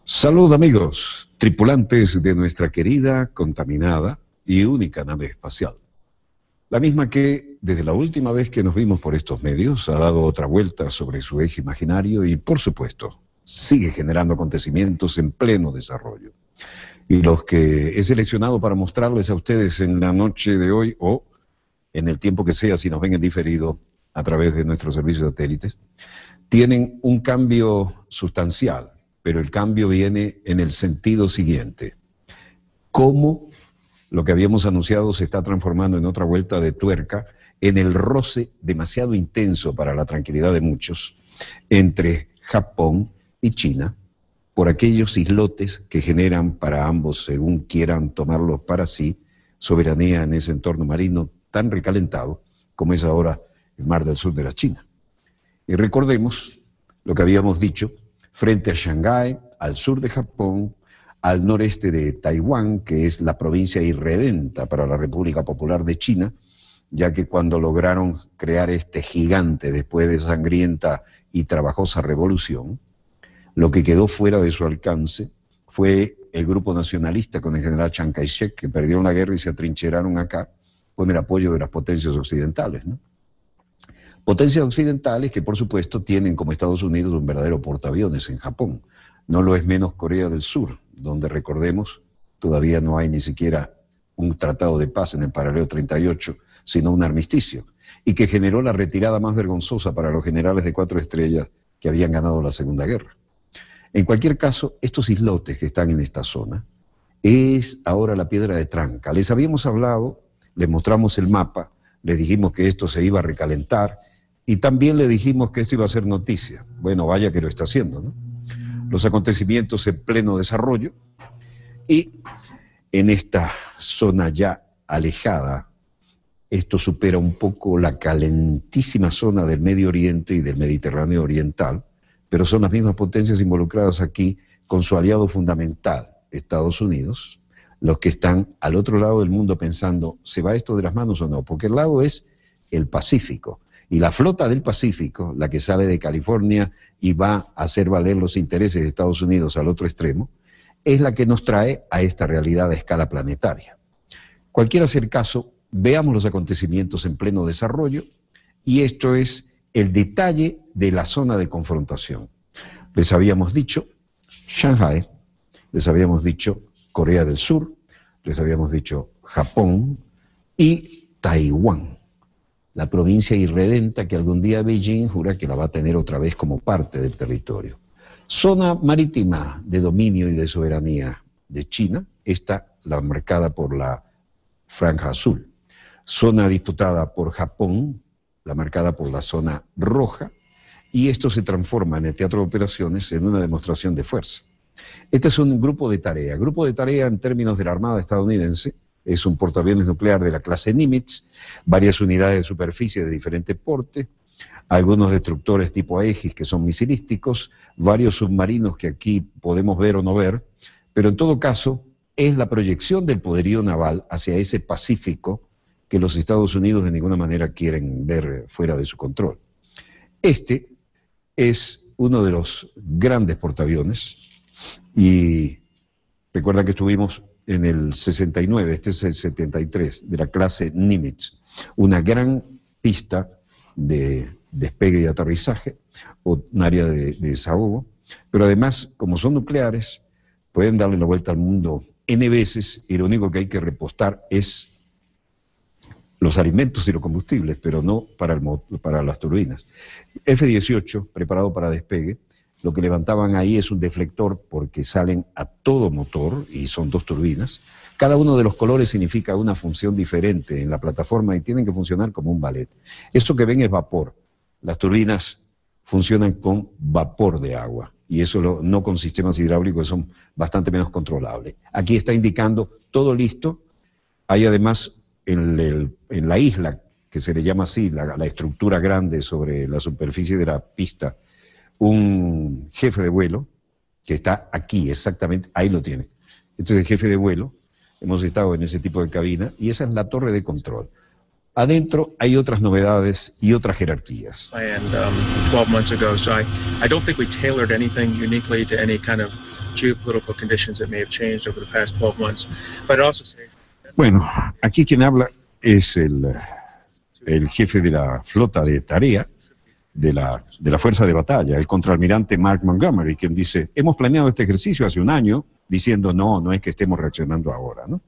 Salud amigos, tripulantes de nuestra querida, contaminada y única nave espacial. La misma que, desde la última vez que nos vimos por estos medios, ha dado otra vuelta sobre su eje imaginario y, por supuesto, sigue generando acontecimientos en pleno desarrollo. Y los que he seleccionado para mostrarles a ustedes en la noche de hoy, o en el tiempo que sea, si nos ven en diferido a través de nuestros servicios satélites, tienen un cambio sustancial, pero el cambio viene en el sentido siguiente. ¿Cómo lo que habíamos anunciado se está transformando en otra vuelta de tuerca, en el roce demasiado intenso para la tranquilidad de muchos, entre Japón y China, por aquellos islotes que generan para ambos, según quieran tomarlos para sí, soberanía en ese entorno marino tan recalentado como es ahora el Mar del Sur de la China? Y recordemos lo que habíamos dicho frente a Shanghái, al sur de Japón, al noreste de Taiwán, que es la provincia irredenta para la República Popular de China, ya que cuando lograron crear este gigante después de sangrienta y trabajosa revolución, lo que quedó fuera de su alcance fue el grupo nacionalista con el general Chiang Kai-shek, que perdieron la guerra y se atrincheraron acá con el apoyo de las potencias occidentales, ¿no? Potencias occidentales que, por supuesto, tienen como Estados Unidos un verdadero portaaviones en Japón. No lo es menos Corea del Sur, donde, recordemos, todavía no hay ni siquiera un tratado de paz en el paralelo 38, sino un armisticio, y que generó la retirada más vergonzosa para los generales de 4 estrellas que habían ganado la Segunda Guerra. En cualquier caso, estos islotes que están en esta zona es ahora la piedra de tranca. Les habíamos hablado, les mostramos el mapa, les dijimos que esto se iba a recalentar, y también le dijimos que esto iba a ser noticia. Bueno, vaya que lo está haciendo, ¿no? Los acontecimientos en pleno desarrollo, y en esta zona ya alejada, esto supera un poco la calentísima zona del Medio Oriente y del Mediterráneo Oriental, pero son las mismas potencias involucradas aquí con su aliado fundamental, Estados Unidos, los que están al otro lado del mundo pensando, ¿se va esto de las manos o no? Porque el lado es el Pacífico. Y la flota del Pacífico, la que sale de California y va a hacer valer los intereses de Estados Unidos al otro extremo, es la que nos trae a esta realidad a escala planetaria. Cualquiera sea el caso, veamos los acontecimientos en pleno desarrollo, y esto es el detalle de la zona de confrontación. Les habíamos dicho Shanghái, les habíamos dicho Corea del Sur, les habíamos dicho Japón y Taiwán, la provincia irredenta que algún día Beijing jura que la va a tener otra vez como parte del territorio. Zona marítima de dominio y de soberanía de China, esta la marcada por la franja azul. Zona disputada por Japón, la marcada por la zona roja, y esto se transforma en el teatro de operaciones en una demostración de fuerza. Este es un grupo de tarea. Grupo de tarea en términos de la Armada estadounidense. Es un portaaviones nuclear de la clase Nimitz, varias unidades de superficie de diferente porte, algunos destructores tipo Aegis que son misilísticos, varios submarinos que aquí podemos ver o no ver, pero en todo caso es la proyección del poderío naval hacia ese Pacífico que los Estados Unidos de ninguna manera quieren ver fuera de su control. Este es uno de los grandes portaaviones, y recuerda que estuvimos en el 69, este es el 73, de la clase Nimitz, una gran pista de despegue y aterrizaje, o un área de desahogo, pero además, como son nucleares, pueden darle la vuelta al mundo N veces, y lo único que hay que repostar es los alimentos y los combustibles, pero no para las turbinas. F-18, preparado para despegue, lo que levantaban ahí es un deflector porque salen a todo motor y son 2 turbinas. Cada uno de los colores significa una función diferente en la plataforma y tienen que funcionar como un ballet. Eso que ven es vapor. Las turbinas funcionan con vapor de agua y eso no con sistemas hidráulicos que son bastante menos controlables. Aquí está indicando todo listo. Hay además en la isla, que se le llama así, la estructura grande sobre la superficie de la pista, un jefe de vuelo, que está aquí exactamente, ahí lo tiene. Este es el jefe de vuelo, hemos estado en ese tipo de cabina, y esa es la torre de control. Adentro hay otras novedades y otras jerarquías. And 12 months ago, so I don't think we tailored anything uniquely to any kind of geopolitical conditions that may have changed over the past 12 months. But also say... Bueno, aquí quien habla es el jefe de la flota de tarea de la fuerza de batalla, el contraalmirante Mark Montgomery, quien dice, hemos planeado este ejercicio hace un año, diciendo, no es que estemos reaccionando ahora, ¿no?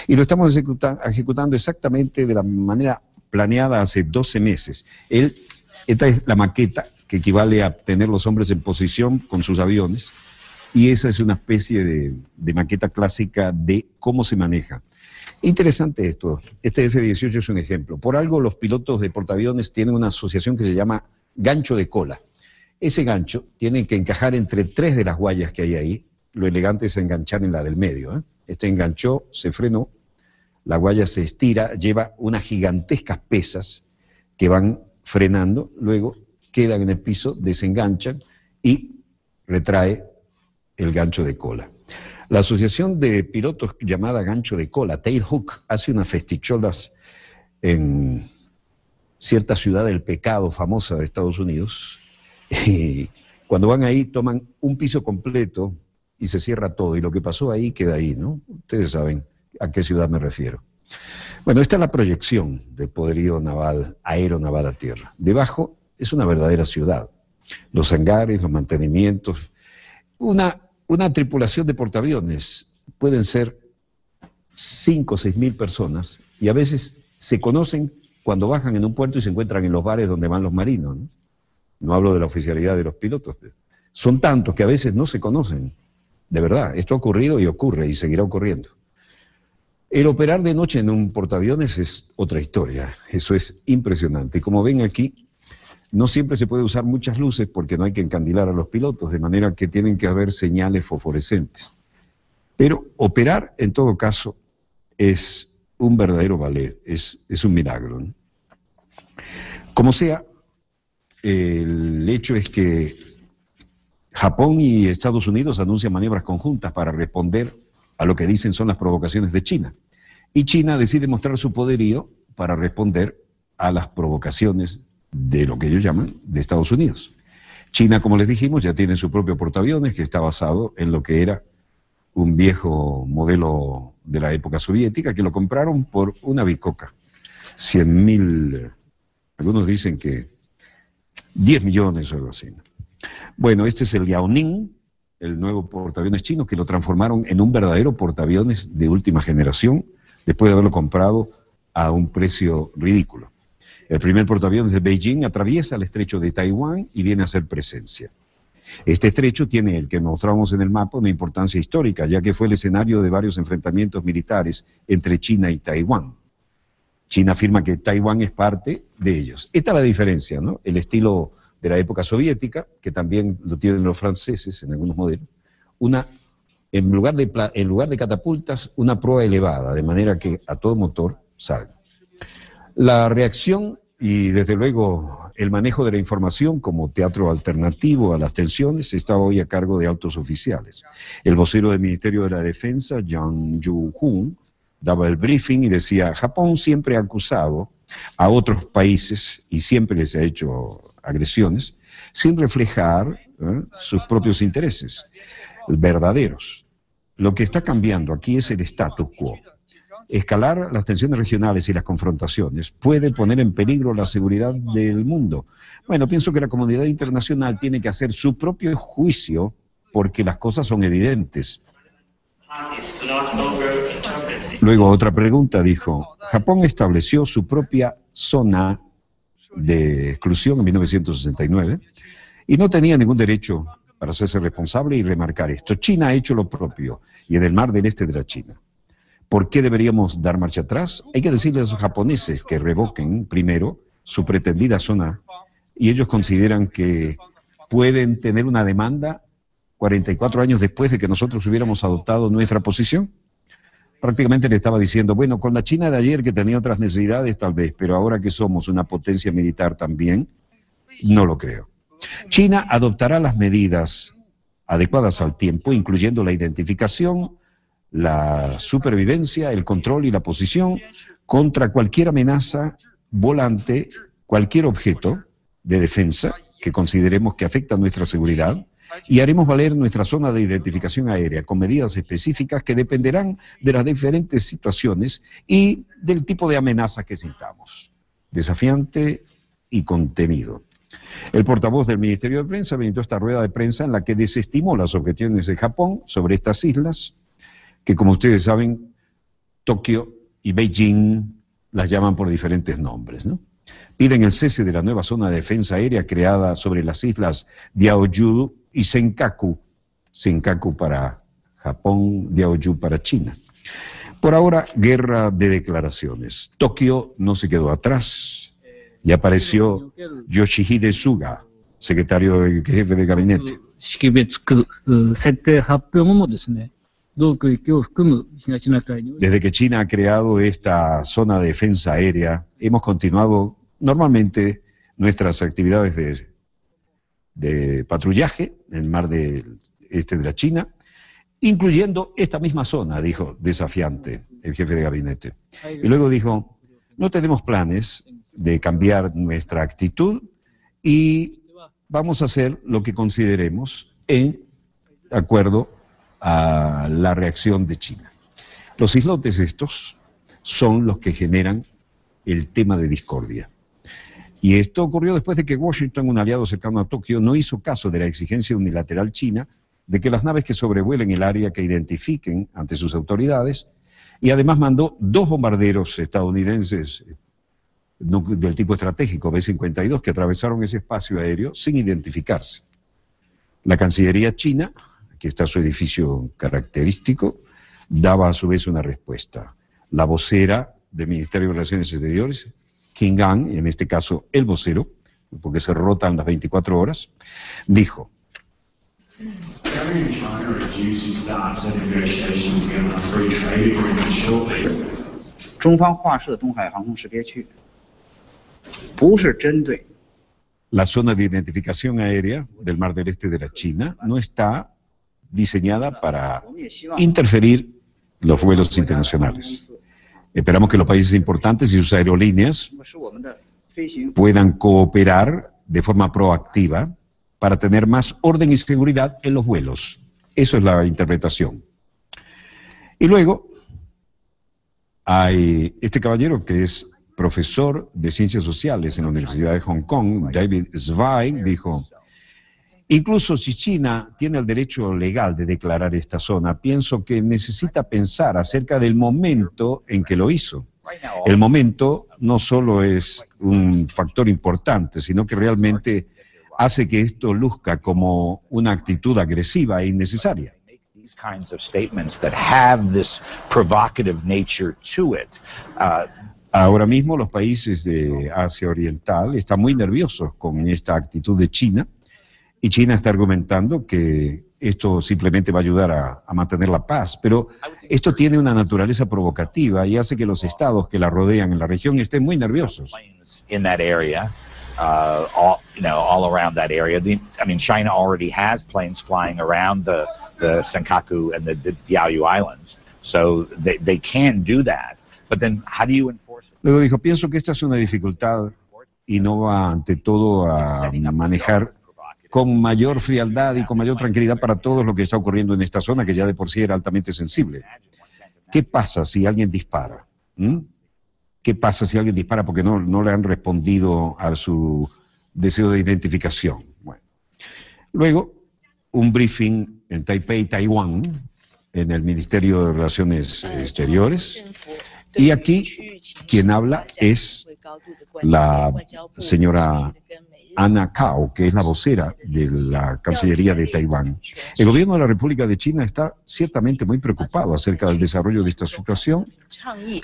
Y lo estamos ejecutando exactamente de la manera planeada hace 12 meses. Esta es la maqueta, que equivale a tener los hombres en posición con sus aviones, y esa es una especie de maqueta clásica de cómo se maneja. Interesante esto, este F-18 es un ejemplo. Por algo los pilotos de portaaviones tienen una asociación que se llama gancho de cola. Ese gancho tiene que encajar entre 3 de las guayas que hay ahí. Lo elegante es enganchar en la del medio, ¿eh? Este enganchó, se frenó, la guaya se estira, lleva unas gigantescas pesas que van frenando, luego quedan en el piso, desenganchan y retrae el gancho de cola. La asociación de pilotos llamada gancho de cola, Tailhook, hace unas festicholas en cierta ciudad del pecado famosa de Estados Unidos, y cuando van ahí toman un piso completo y se cierra todo, y lo que pasó ahí queda ahí, ¿no? Ustedes saben a qué ciudad me refiero. Bueno, esta es la proyección del poderío naval, aeronaval a tierra. Debajo es una verdadera ciudad. Los hangares, los mantenimientos. Una tripulación de portaaviones pueden ser 5 o 6 mil personas, y a veces se conocen cuando bajan en un puerto y se encuentran en los bares donde van los marinos, ¿no? No hablo de la oficialidad de los pilotos. Son tantos que a veces no se conocen. De verdad, esto ha ocurrido y ocurre y seguirá ocurriendo. El operar de noche en un portaaviones es otra historia. Eso es impresionante. Y como ven aquí, no siempre se puede usar muchas luces porque no hay que encandilar a los pilotos, de manera que tienen que haber señales fosforescentes. Pero operar, en todo caso, es un verdadero ballet, es un milagro, ¿no? Como sea, el hecho es que Japón y Estados Unidos anuncian maniobras conjuntas para responder a lo que dicen son las provocaciones de China. Y China decide mostrar su poderío para responder a las provocaciones de lo que ellos llaman de Estados Unidos. China, como les dijimos, ya tiene su propio portaaviones que está basado en lo que era un viejo modelo de la época soviética, que lo compraron por una bicoca, 100.000, algunos dicen que 10 millones o algo así, ¿no? Bueno, este es el Liaoning, el nuevo portaaviones chino, que lo transformaron en un verdadero portaaviones de última generación, después de haberlo comprado a un precio ridículo. El primer portaaviones de Beijing atraviesa el estrecho de Taiwán y viene a hacer presencia. Este estrecho tiene, el que mostramos en el mapa, una importancia histórica, ya que fue el escenario de varios enfrentamientos militares entre China y Taiwán. China afirma que Taiwán es parte de ellos. Esta es la diferencia, ¿no? El estilo de la época soviética, que también lo tienen los franceses en algunos modelos, en lugar de catapultas, una proa elevada, de manera que a todo motor salga. La reacción y, desde luego, el manejo de la información como teatro alternativo a las tensiones está hoy a cargo de altos oficiales. El vocero del Ministerio de la Defensa, Yang Yu-hun, daba el briefing y decía, Japón siempre ha acusado a otros países y siempre les ha hecho agresiones sin reflejar sus propios intereses verdaderos. Lo que está cambiando aquí es el status quo. Escalar las tensiones regionales y las confrontaciones puede poner en peligro la seguridad del mundo. Bueno, pienso que la comunidad internacional tiene que hacer su propio juicio porque las cosas son evidentes. Luego otra pregunta dijo, Japón estableció su propia zona de exclusión en 1969 y no tenía ningún derecho para hacerse responsable y remarcar esto. China ha hecho lo propio y en el mar del este de la China. ¿Por qué deberíamos dar marcha atrás? Hay que decirle a los japoneses que revoquen primero su pretendida zona y ellos consideran que pueden tener una demanda 44 años después de que nosotros hubiéramos adoptado nuestra posición. Prácticamente le estaba diciendo, bueno, con la China de ayer que tenía otras necesidades tal vez, pero ahora que somos una potencia militar también, no lo creo. China adoptará las medidas adecuadas al tiempo, incluyendo la identificación, la supervivencia, el control y la posición contra cualquier amenaza volante, cualquier objeto de defensa que consideremos que afecta a nuestra seguridad, y haremos valer nuestra zona de identificación aérea con medidas específicas que dependerán de las diferentes situaciones y del tipo de amenaza que sintamos. Desafiante y contenido. El portavoz del Ministerio de Prensa visitó esta rueda de prensa en la que desestimó las objeciones de Japón sobre estas islas, que como ustedes saben, Tokio y Beijing las llaman por diferentes nombres, ¿no? Piden el cese de la nueva zona de defensa aérea creada sobre las islas Diaoyu y Senkaku. Senkaku para Japón, Diaoyu para China. Por ahora, guerra de declaraciones. Tokio no se quedó atrás. Y apareció Yoshihide Suga, secretario jefe de gabinete. Desde que China ha creado esta zona de defensa aérea, hemos continuado normalmente nuestras actividades de patrullaje en el mar del este de la China, incluyendo esta misma zona, dijo desafiante el jefe de gabinete. Y luego dijo, no tenemos planes de cambiar nuestra actitud y vamos a hacer lo que consideremos en acuerdo a la reacción de China. Los islotes estos son los que generan el tema de discordia. Y esto ocurrió después de que Washington, un aliado cercano a Tokio, no hizo caso de la exigencia unilateral china de que las naves que sobrevuelen el área que identifiquen ante sus autoridades, y además mandó 2 bombarderos estadounidenses del tipo estratégico B-52 que atravesaron ese espacio aéreo sin identificarse. La Cancillería china, aquí está su edificio característico, daba a su vez una respuesta. La vocera del Ministerio de Relaciones Exteriores, Qin Gang, en este caso el vocero, porque se rotan las 24 horas, dijo: la zona de identificación aérea del Mar del Este de la China no está diseñada para interferir los vuelos internacionales. Esperamos que los países importantes y sus aerolíneas puedan cooperar de forma proactiva para tener más orden y seguridad en los vuelos. Eso es la interpretación. Y luego hay este caballero que es profesor de Ciencias Sociales en la Universidad de Hong Kong, David Zweig, dijo: incluso si China tiene el derecho legal de declarar esta zona, pienso que necesita pensar acerca del momento en que lo hizo. El momento no solo es un factor importante, sino que realmente hace que esto luzca como una actitud agresiva e innecesaria. Ahora mismo los países de Asia Oriental están muy nerviosos con esta actitud de China, y China está argumentando que esto simplemente va a ayudar a mantener la paz, pero esto tiene una naturaleza provocativa y hace que los estados que la rodean en la región estén muy nerviosos. All around that area. China already has planes flying around the Senkaku and the Diaoyu Islands, so they can do that. But then, how do you enforce it? Luego dijo, pienso que esta es una dificultad y no va ante todo a manejar con mayor frialdad y con mayor tranquilidad para todo lo que está ocurriendo en esta zona, que ya de por sí era altamente sensible. ¿Qué pasa si alguien dispara? ¿Qué pasa si alguien dispara porque no le han respondido a su deseo de identificación? Bueno. Luego, un briefing en Taipei, Taiwán, en el Ministerio de Relaciones Exteriores. Y aquí quien habla es la señora Ana Cao, que es la vocera de la Cancillería de Taiwán. El gobierno de la República de China está ciertamente muy preocupado acerca del desarrollo de esta situación,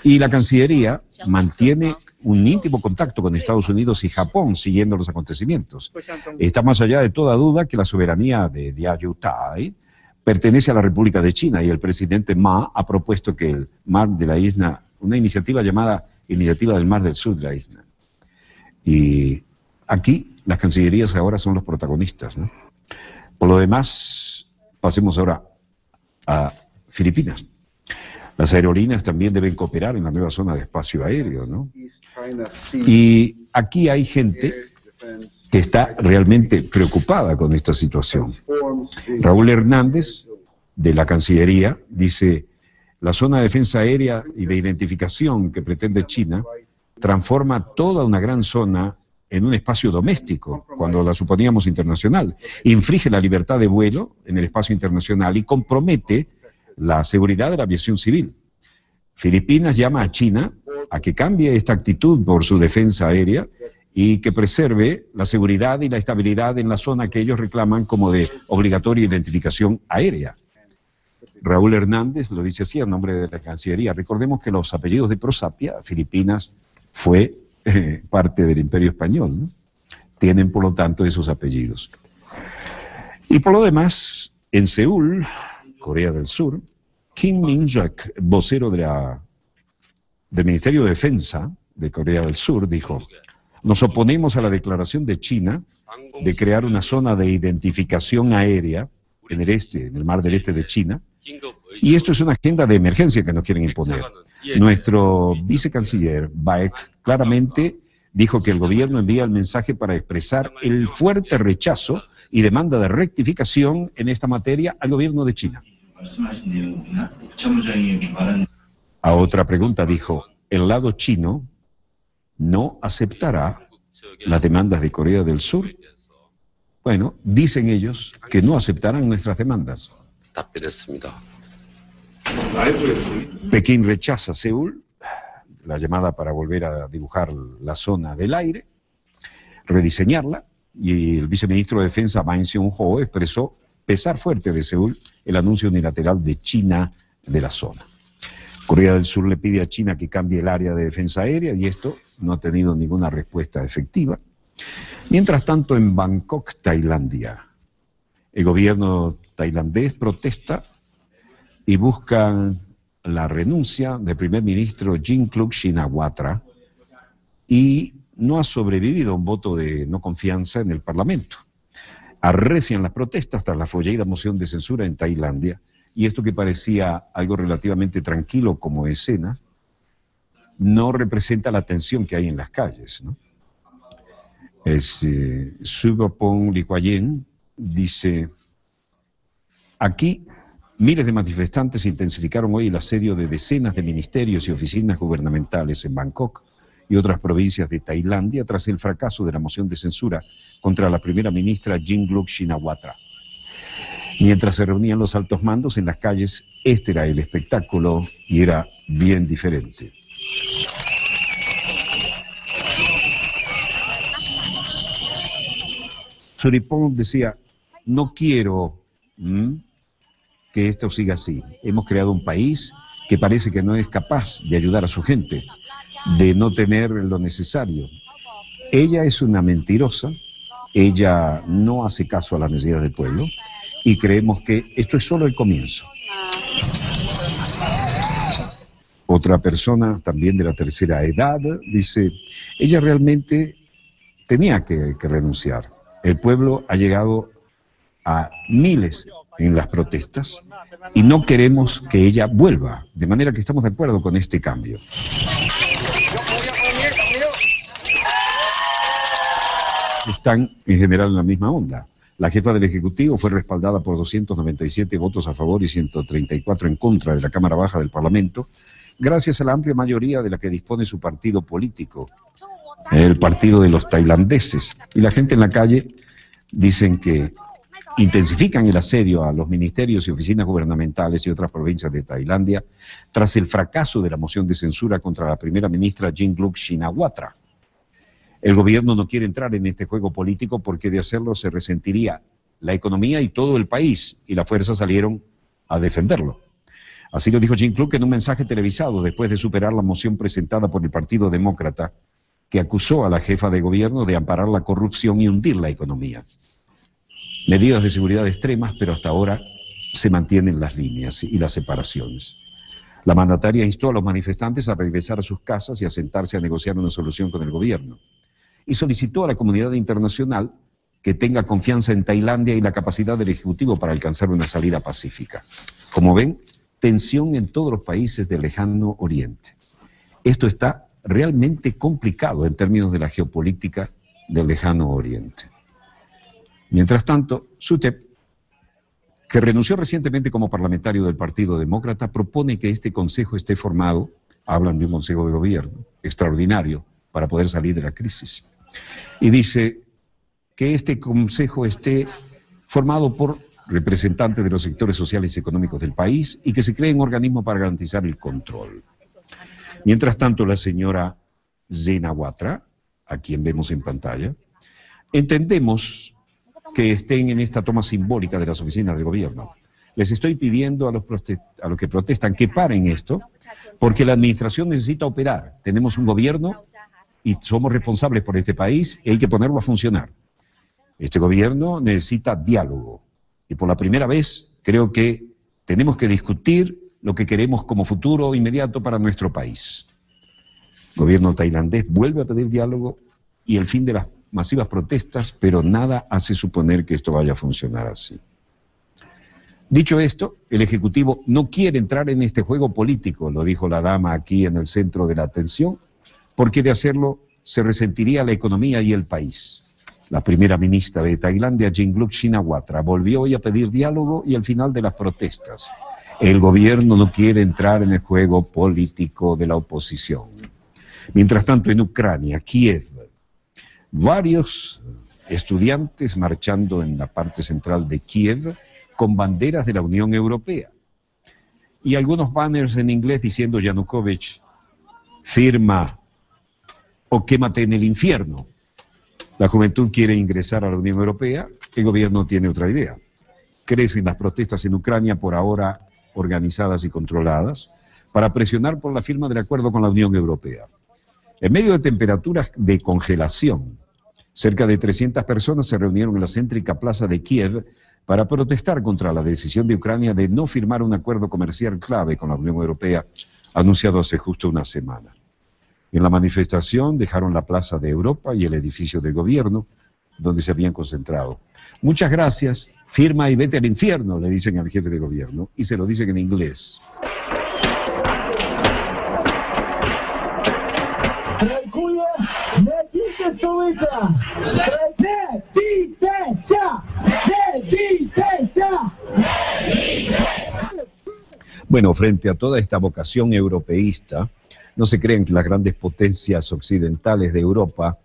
y la Cancillería mantiene un íntimo contacto con Estados Unidos y Japón siguiendo los acontecimientos. Está más allá de toda duda que la soberanía de Diaoyu-Tai pertenece a la República de China, y el presidente Ma ha propuesto que el mar de la isla, una iniciativa llamada Iniciativa del Mar del Sur de la isla. Y aquí las cancillerías ahora son los protagonistas, ¿no? Por lo demás, pasemos ahora a Filipinas. Las aerolíneas también deben cooperar en la nueva zona de espacio aéreo, ¿no? Y aquí hay gente que está realmente preocupada con esta situación. Raúl Hernández, de la Cancillería, dice: la zona de defensa aérea y de identificación que pretende China transforma toda una gran zona en un espacio doméstico, cuando la suponíamos internacional. Infringe la libertad de vuelo en el espacio internacional y compromete la seguridad de la aviación civil. Filipinas llama a China a que cambie esta actitud por su defensa aérea y que preserve la seguridad y la estabilidad en la zona que ellos reclaman como de obligatoria identificación aérea. Raúl Hernández lo dice así a nombre de la Cancillería. Recordemos que los apellidos de Prosapia, Filipinas, fue parte del Imperio Español, ¿no? Tienen, por lo tanto, esos apellidos. Y por lo demás, en Seúl, Corea del Sur, Kim Min-jak, vocero del Ministerio de Defensa de Corea del Sur, dijo: nos oponemos a la declaración de China de crear una zona de identificación aérea en el mar del este de China, y esto es una agenda de emergencia que nos quieren imponer. Nuestro vicecanciller Baek claramente dijo que el gobierno envía el mensaje para expresar el fuerte rechazo y demanda de rectificación en esta materia al gobierno de China. A otra pregunta dijo: el lado chino no aceptará las demandas de Corea del Sur. Bueno, dicen ellos que no aceptarán nuestras demandas. Pekín rechaza Seúl, la llamada para volver a dibujar la zona del aire, rediseñarla, y el viceministro de Defensa Bang Seung-ho expresó pesar fuerte de Seúl el anuncio unilateral de China de la zona. Corea del Sur le pide a China que cambie el área de defensa aérea y esto no ha tenido ninguna respuesta efectiva. Mientras tanto, en Bangkok, Tailandia, el gobierno tailandés protesta y busca la renuncia del primer ministro Yingluck Shinawatra y no ha sobrevivido a un voto de no confianza en el Parlamento. Arrecian las protestas tras la folleada moción de censura en Tailandia, y esto que parecía algo relativamente tranquilo como escena, no representa la tensión que hay en las calles, ¿no? Subapong Likuayen dice: aquí miles de manifestantes intensificaron hoy el asedio de decenas de ministerios y oficinas gubernamentales en Bangkok y otras provincias de Tailandia tras el fracaso de la moción de censura contra la primera ministra Yingluck Shinawatra. Mientras se reunían los altos mandos en las calles, este era el espectáculo y era bien diferente. Suripong decía: no quiero que esto siga así. Hemos creado un país que parece que no es capaz de ayudar a su gente, de no tener lo necesario. Ella es una mentirosa, ella no hace caso a las necesidades del pueblo y creemos que esto es solo el comienzo. Otra persona, también de la tercera edad, dice: ella realmente tenía que renunciar. El pueblo ha llegado a miles en las protestas y no queremos que ella vuelva, de manera que estamos de acuerdo con este cambio. Están en general en la misma onda. La jefa del Ejecutivo fue respaldada por 297 votos a favor y 134 en contra de la Cámara Baja del Parlamento, gracias a la amplia mayoría de la que dispone su partido político, el partido de los tailandeses. Y la gente en la calle dicen que intensifican el asedio a los ministerios y oficinas gubernamentales y otras provincias de Tailandia tras el fracaso de la moción de censura contra la primera ministra Yingluck Shinawatra. El gobierno no quiere entrar en este juego político porque de hacerlo se resentiría la economía y todo el país, y las fuerzas salieron a defenderlo. Así lo dijo Yingluck en un mensaje televisado después de superar la moción presentada por el Partido Demócrata, que acusó a la jefa de gobierno de amparar la corrupción y hundir la economía. Medidas de seguridad extremas, pero hasta ahora se mantienen las líneas y las separaciones. La mandataria instó a los manifestantes a regresar a sus casas y a sentarse a negociar una solución con el gobierno. Y solicitó a la comunidad internacional que tenga confianza en Tailandia y la capacidad del Ejecutivo para alcanzar una salida pacífica. Como ven, tensión en todos los países del lejano oriente. Esto está realmente complicado en términos de la geopolítica del lejano oriente. Mientras tanto, Suthep, que renunció recientemente como parlamentario del Partido Demócrata, propone que este consejo esté formado, hablan de un consejo de gobierno extraordinario para poder salir de la crisis. Y dice que este consejo esté formado por representantes de los sectores sociales y económicos del país y que se cree un organismo para garantizar el control. Mientras tanto, la señora Shinawatra, a quien vemos en pantalla, entendemos que estén en esta toma simbólica de las oficinas del gobierno. Les estoy pidiendo a los que protestan que paren esto, porque la administración necesita operar. Tenemos un gobierno y somos responsables por este país y hay que ponerlo a funcionar. Este gobierno necesita diálogo y por la primera vez creo que tenemos que discutir lo que queremos como futuro inmediato para nuestro país. El gobierno tailandés vuelve a pedir diálogo y el fin de las masivas protestas, pero nada hace suponer que esto vaya a funcionar así. Dicho esto, el Ejecutivo no quiere entrar en este juego político, lo dijo la dama aquí en el centro de la atención, porque de hacerlo se resentiría la economía y el país. La primera ministra de Tailandia, Yingluck Shinawatra, volvió hoy a pedir diálogo y al final de las protestas. El gobierno no quiere entrar en el juego político de la oposición. Mientras tanto, en Ucrania, Kiev, varios estudiantes marchando en la parte central de Kiev con banderas de la Unión Europea y algunos banners en inglés diciendo Yanukovych, firma o quémate en el infierno. La juventud quiere ingresar a la Unión Europea, el gobierno tiene otra idea. Crecen las protestas en Ucrania, por ahora organizadas y controladas, para presionar por la firma del acuerdo con la Unión Europea. En medio de temperaturas de congelación, cerca de 300 personas se reunieron en la céntrica plaza de Kiev para protestar contra la decisión de Ucrania de no firmar un acuerdo comercial clave con la Unión Europea, anunciado hace justo una semana. En la manifestación dejaron la Plaza de Europa y el edificio del gobierno, donde se habían concentrado. Muchas gracias, firma y vete al infierno, le dicen al jefe de gobierno, y se lo dicen en inglés. Bueno, frente a toda esta vocación europeísta, no se creen que las grandes potencias occidentales de Europa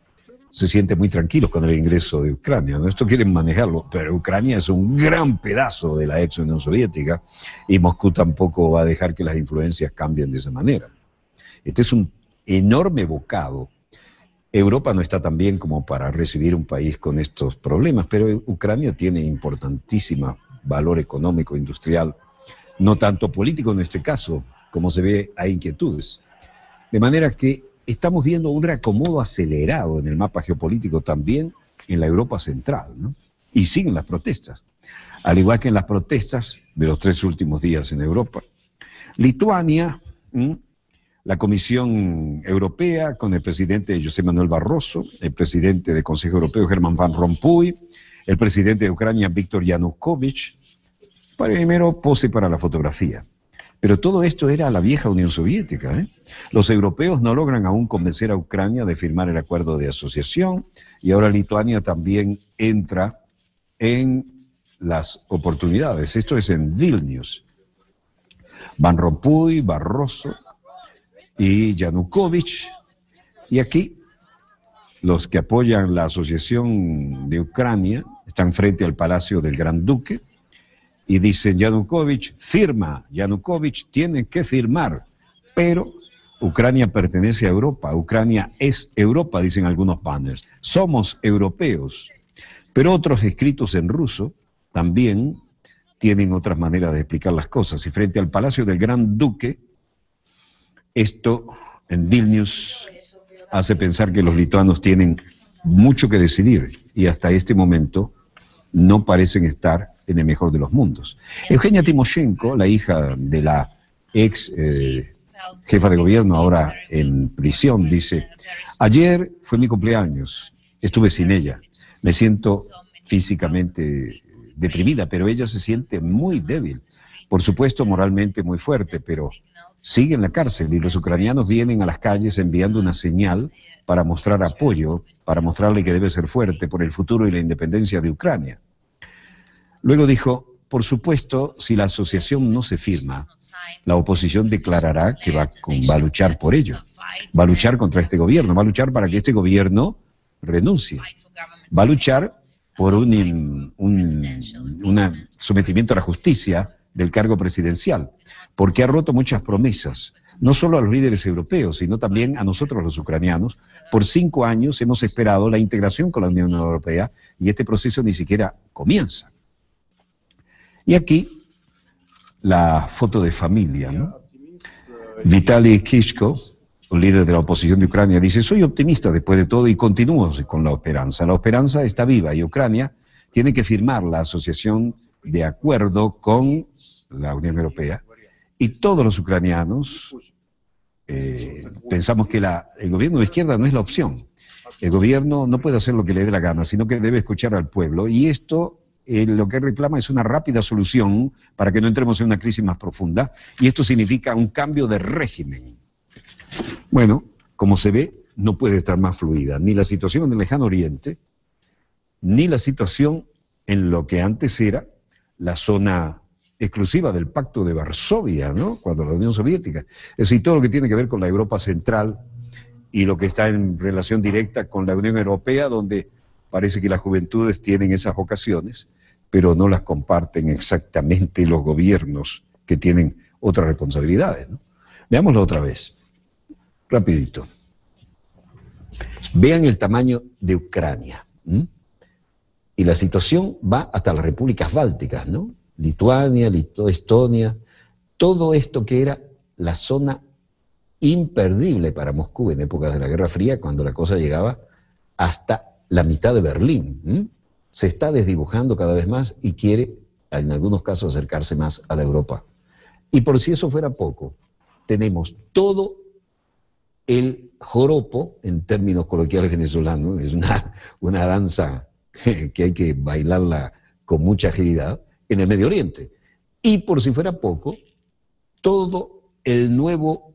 se sienten muy tranquilos con el ingreso de Ucrania, ¿no? Esto quieren manejarlo, pero Ucrania es un gran pedazo de la ex Unión Soviética y Moscú tampoco va a dejar que las influencias cambien de esa manera. Este es un enorme bocado. Europa no está tan bien como para recibir un país con estos problemas, pero Ucrania tiene importantísimo valor económico, industrial, no tanto político en este caso, como se ve, hay inquietudes. De manera que estamos viendo un reacomodo acelerado en el mapa geopolítico también en la Europa central, ¿no? Y siguen las protestas, al igual que en las protestas de los 3 últimos días en Europa. Lituania, la Comisión Europea con el presidente José Manuel Barroso, el presidente del Consejo Europeo Herman Van Rompuy, el presidente de Ucrania Viktor Yanukovych, primero pose para la fotografía. Pero todo esto era la vieja Unión Soviética, ¿eh? Los europeos no logran aún convencer a Ucrania de firmar el acuerdo de asociación y ahora Lituania también entra en las oportunidades. Esto es en Vilnius. Van Rompuy, Barroso y Yanukovych. Y aquí los que apoyan la asociación de Ucrania están frente al Palacio del Gran Duque y dicen Yanukovych firma, Yanukovych tiene que firmar, pero Ucrania pertenece a Europa, Ucrania es Europa, dicen algunos banners, somos europeos, pero otros escritos en ruso también tienen otras maneras de explicar las cosas, y frente al Palacio del Gran Duque, esto en Vilnius hace pensar que los lituanos tienen mucho que decidir, y hasta este momento no parecen estar en el mejor de los mundos. Eugenia Timoshenko, la hija de la ex jefa de gobierno, ahora en prisión, dice, ayer fue mi cumpleaños, estuve sin ella, me siento físicamente deprimida, pero ella se siente muy débil. Por supuesto, moralmente muy fuerte, pero sigue en la cárcel y los ucranianos vienen a las calles enviando una señal para mostrar apoyo, para mostrarle que debe ser fuerte por el futuro y la independencia de Ucrania. Luego dijo, por supuesto, si la asociación no se firma, la oposición declarará que va a luchar por ello, va a luchar contra este gobierno, va a luchar para que este gobierno renuncie, va a luchar por un sometimiento a la justicia del cargo presidencial, porque ha roto muchas promesas, no solo a los líderes europeos, sino también a nosotros los ucranianos. Por 5 años hemos esperado la integración con la Unión Europea y este proceso ni siquiera comienza. Y aquí la foto de familia, ¿no? Vitaly Klitschko, un líder de la oposición de Ucrania, dice, soy optimista después de todo y continúo con la esperanza. La esperanza está viva y Ucrania tiene que firmar la asociación de acuerdo con la Unión Europea y todos los ucranianos pensamos que el gobierno de izquierda no es la opción. El gobierno no puede hacer lo que le dé la gana, sino que debe escuchar al pueblo y esto lo que reclama es una rápida solución para que no entremos en una crisis más profunda y esto significa un cambio de régimen. Bueno, como se ve, no puede estar más fluida ni la situación en el Lejano Oriente, ni la situación en lo que antes era la zona exclusiva del Pacto de Varsovia, ¿no? Cuando la Unión Soviética. Es decir, todo lo que tiene que ver con la Europa Central y lo que está en relación directa con la Unión Europea, donde parece que las juventudes tienen esas vocaciones, pero no las comparten exactamente los gobiernos que tienen otras responsabilidades, ¿no? Veámoslo otra vez, rapidito. Vean el tamaño de Ucrania, ¿m? Y la situación va hasta las repúblicas bálticas, ¿no? Lituania, Estonia, todo esto que era la zona imperdible para Moscú en épocas de la Guerra Fría, cuando la cosa llegaba hasta la mitad de Berlín. ¿M? Se está desdibujando cada vez más y quiere, en algunos casos, acercarse más a la Europa. Y por si eso fuera poco, tenemos todo el joropo, en términos coloquiales venezolanos, es una danza que hay que bailarla con mucha agilidad, en el Medio Oriente. Y por si fuera poco, todo el nuevo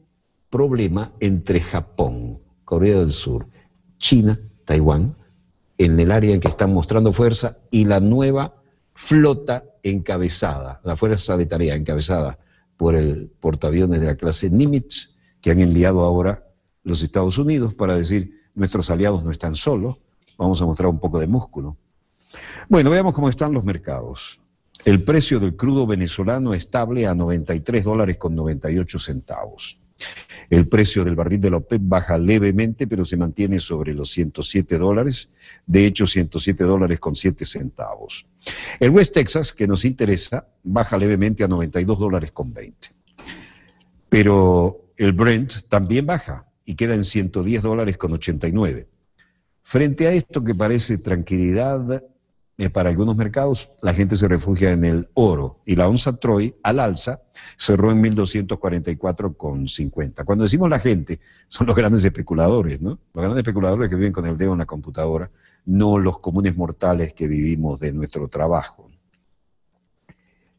problema entre Japón, Corea del Sur, China, Taiwán, en el área en que están mostrando fuerza, y la nueva flota encabezada, la fuerza de tarea encabezada por el portaaviones de la clase Nimitz, que han enviado ahora los Estados Unidos para decir, nuestros aliados no están solos, vamos a mostrar un poco de músculo. Bueno, veamos cómo están los mercados. El precio del crudo venezolano estable a $93.98. El precio del barril de la OPEP baja levemente, pero se mantiene sobre los $107. De hecho, $107.07. El West Texas, que nos interesa, baja levemente a $92.20. Pero el Brent también baja y queda en $110.89. Frente a esto que parece tranquilidad para algunos mercados, la gente se refugia en el oro y la onza Troy al alza cerró en 1.244,50. Cuando decimos la gente, son los grandes especuladores, ¿no? Los grandes especuladores que viven con el dedo en la computadora, no los comunes mortales que vivimos de nuestro trabajo.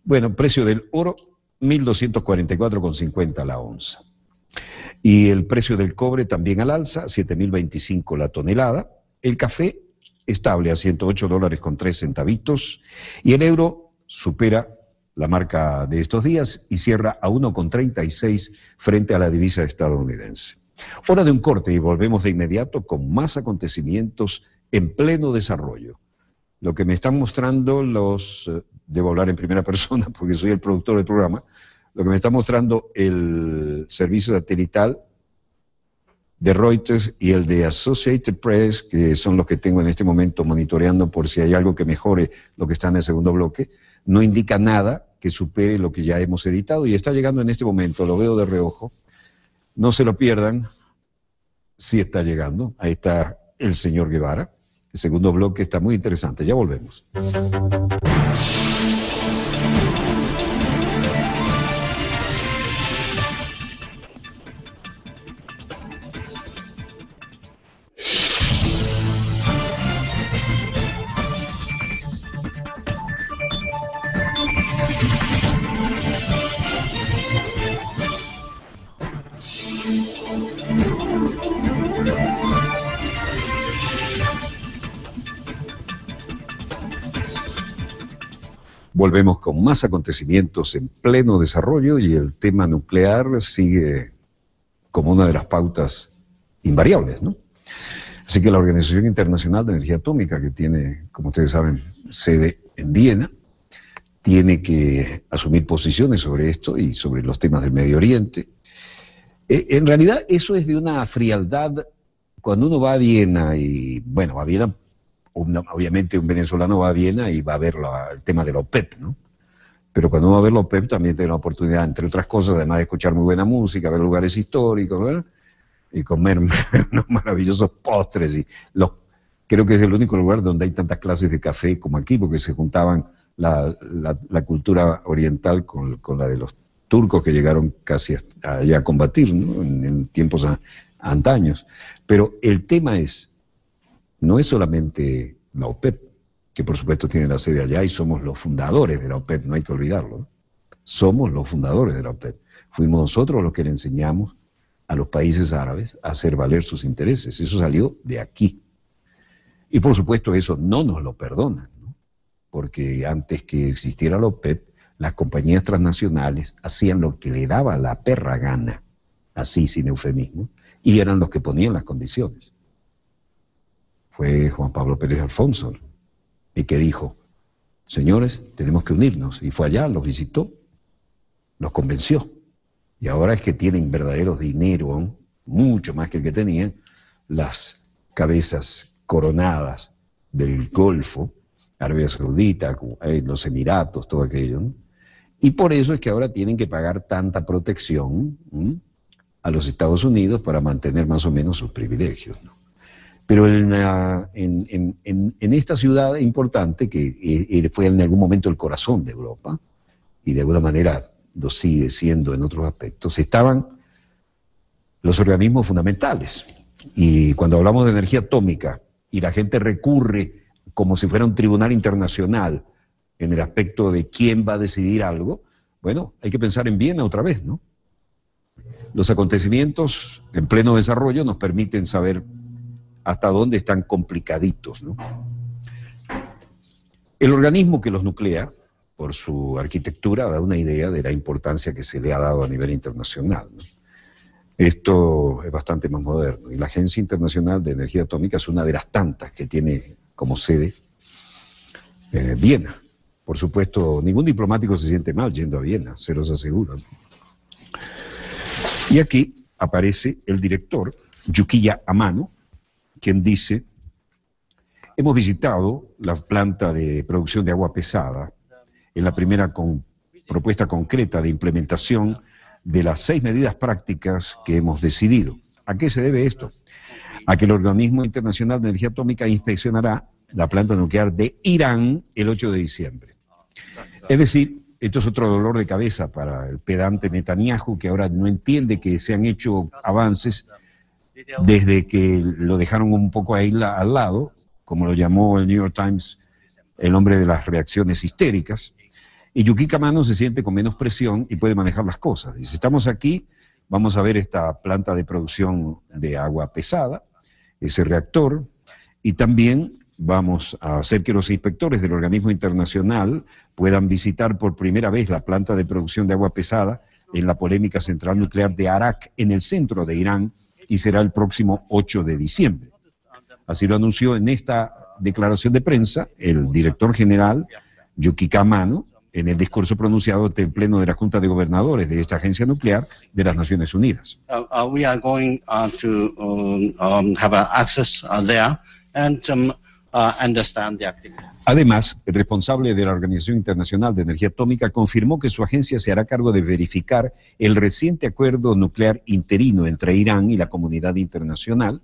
Bueno, precio del oro, 1.244,50 la onza. Y el precio del cobre también al alza, 7.025 la tonelada. El café estable a $108.03. Y el euro supera la marca de estos días y cierra a 1,36 frente a la divisa estadounidense. Hora de un corte y volvemos de inmediato con más acontecimientos en pleno desarrollo. Lo que me están mostrando debo hablar en primera persona porque soy el productor del programa, lo que me está mostrando el servicio satelital de Reuters y el de Associated Press, que son los que tengo en este momento monitoreando por si hay algo que mejore lo que está en el segundo bloque, no indica nada que supere lo que ya hemos editado y está llegando en este momento, lo veo de reojo, no se lo pierdan, sí está llegando, ahí está el señor Guevara, el segundo bloque está muy interesante, ya volvemos. Volvemos con más acontecimientos en pleno desarrollo y el tema nuclear sigue como una de las pautas invariables, ¿no? Así que la Organización Internacional de Energía Atómica, que tiene, como ustedes saben, sede en Viena, tiene que asumir posiciones sobre esto y sobre los temas del Medio Oriente. En realidad eso es de una frialdad. Cuando uno va a Viena, y bueno, va a Viena, obviamente un venezolano va a Viena y va a ver el tema de la OPEP, ¿no? Pero cuando uno va a ver la OPEP también tiene la oportunidad, entre otras cosas, además de escuchar muy buena música, ver lugares históricos, ¿verdad? Y comer unos maravillosos postres. Creo que es el único lugar donde hay tantas clases de café como aquí, porque se juntaban la cultura oriental con la de los turcos que llegaron casi allá a combatir, ¿no? En tiempos antaños. Pero el tema no es solamente la OPEP, que por supuesto tiene la sede allá y somos los fundadores de la OPEP, no hay que olvidarlo, ¿no? Somos los fundadores de la OPEP. Fuimos nosotros los que le enseñamos a los países árabes a hacer valer sus intereses. Eso salió de aquí. Y por supuesto eso no nos lo perdonan, ¿no? Porque antes que existiera la OPEP, las compañías transnacionales hacían lo que le daba la perra gana, así sin eufemismo, y eran los que ponían las condiciones. Fue Juan Pablo Pérez Alfonso y que dijo, señores, tenemos que unirnos, y fue allá, los visitó, los convenció, y ahora es que tienen verdaderos dinero, mucho más que el que tenían, las cabezas coronadas del Golfo, Arabia Saudita, los Emiratos, todo aquello, ¿no? Y por eso es que ahora tienen que pagar tanta protección, ¿sí?, a los Estados Unidos para mantener más o menos sus privilegios, ¿no? Pero en esta ciudad importante, que fue en algún momento el corazón de Europa, y de alguna manera lo sigue siendo en otros aspectos, estaban los organismos fundamentales. Y cuando hablamos de energía atómica, y la gente recurre como si fuera un tribunal internacional en el aspecto de quién va a decidir algo, bueno, hay que pensar en Viena otra vez, ¿no? Los acontecimientos en pleno desarrollo nos permiten saber hasta dónde están complicaditos, ¿no? El organismo que los nuclea, por su arquitectura, da una idea de la importancia que se le ha dado a nivel internacional, ¿no? Esto es bastante más moderno, y la Agencia Internacional de Energía Atómica es una de las tantas que tiene como sede Viena. Por supuesto, ningún diplomático se siente mal yendo a Viena, se los aseguro, ¿no? Y aquí aparece el director, Yukiya Amano, quien dice, hemos visitado la planta de producción de agua pesada en la primera propuesta concreta de implementación de las 6 medidas prácticas que hemos decidido. ¿A qué se debe esto? A que el Organismo Internacional de Energía Atómica inspeccionará la planta nuclear de Irán el 8 de diciembre. Es decir, esto es otro dolor de cabeza para el pedante Netanyahu, que ahora no entiende que se han hecho avances desde que lo dejaron un poco ahí al lado, como lo llamó el New York Times, el hombre de las reacciones histéricas, y Yukiya Amano se siente con menos presión y puede manejar las cosas. Dice, estamos aquí, vamos a ver esta planta de producción de agua pesada, ese reactor, y también vamos a hacer que los inspectores del organismo internacional puedan visitar por primera vez la planta de producción de agua pesada en la polémica central nuclear de Arak, en el centro de Irán, y será el próximo 8 de diciembre. Así lo anunció en esta declaración de prensa el director general, Yukiya Amano, en el discurso pronunciado ante el Pleno de la Junta de Gobernadores de esta agencia nuclear de las Naciones Unidas. We are going to have access there and understand the activity. Además, el responsable de la Organización Internacional de Energía Atómica confirmó que su agencia se hará cargo de verificar el reciente acuerdo nuclear interino entre Irán y la comunidad internacional,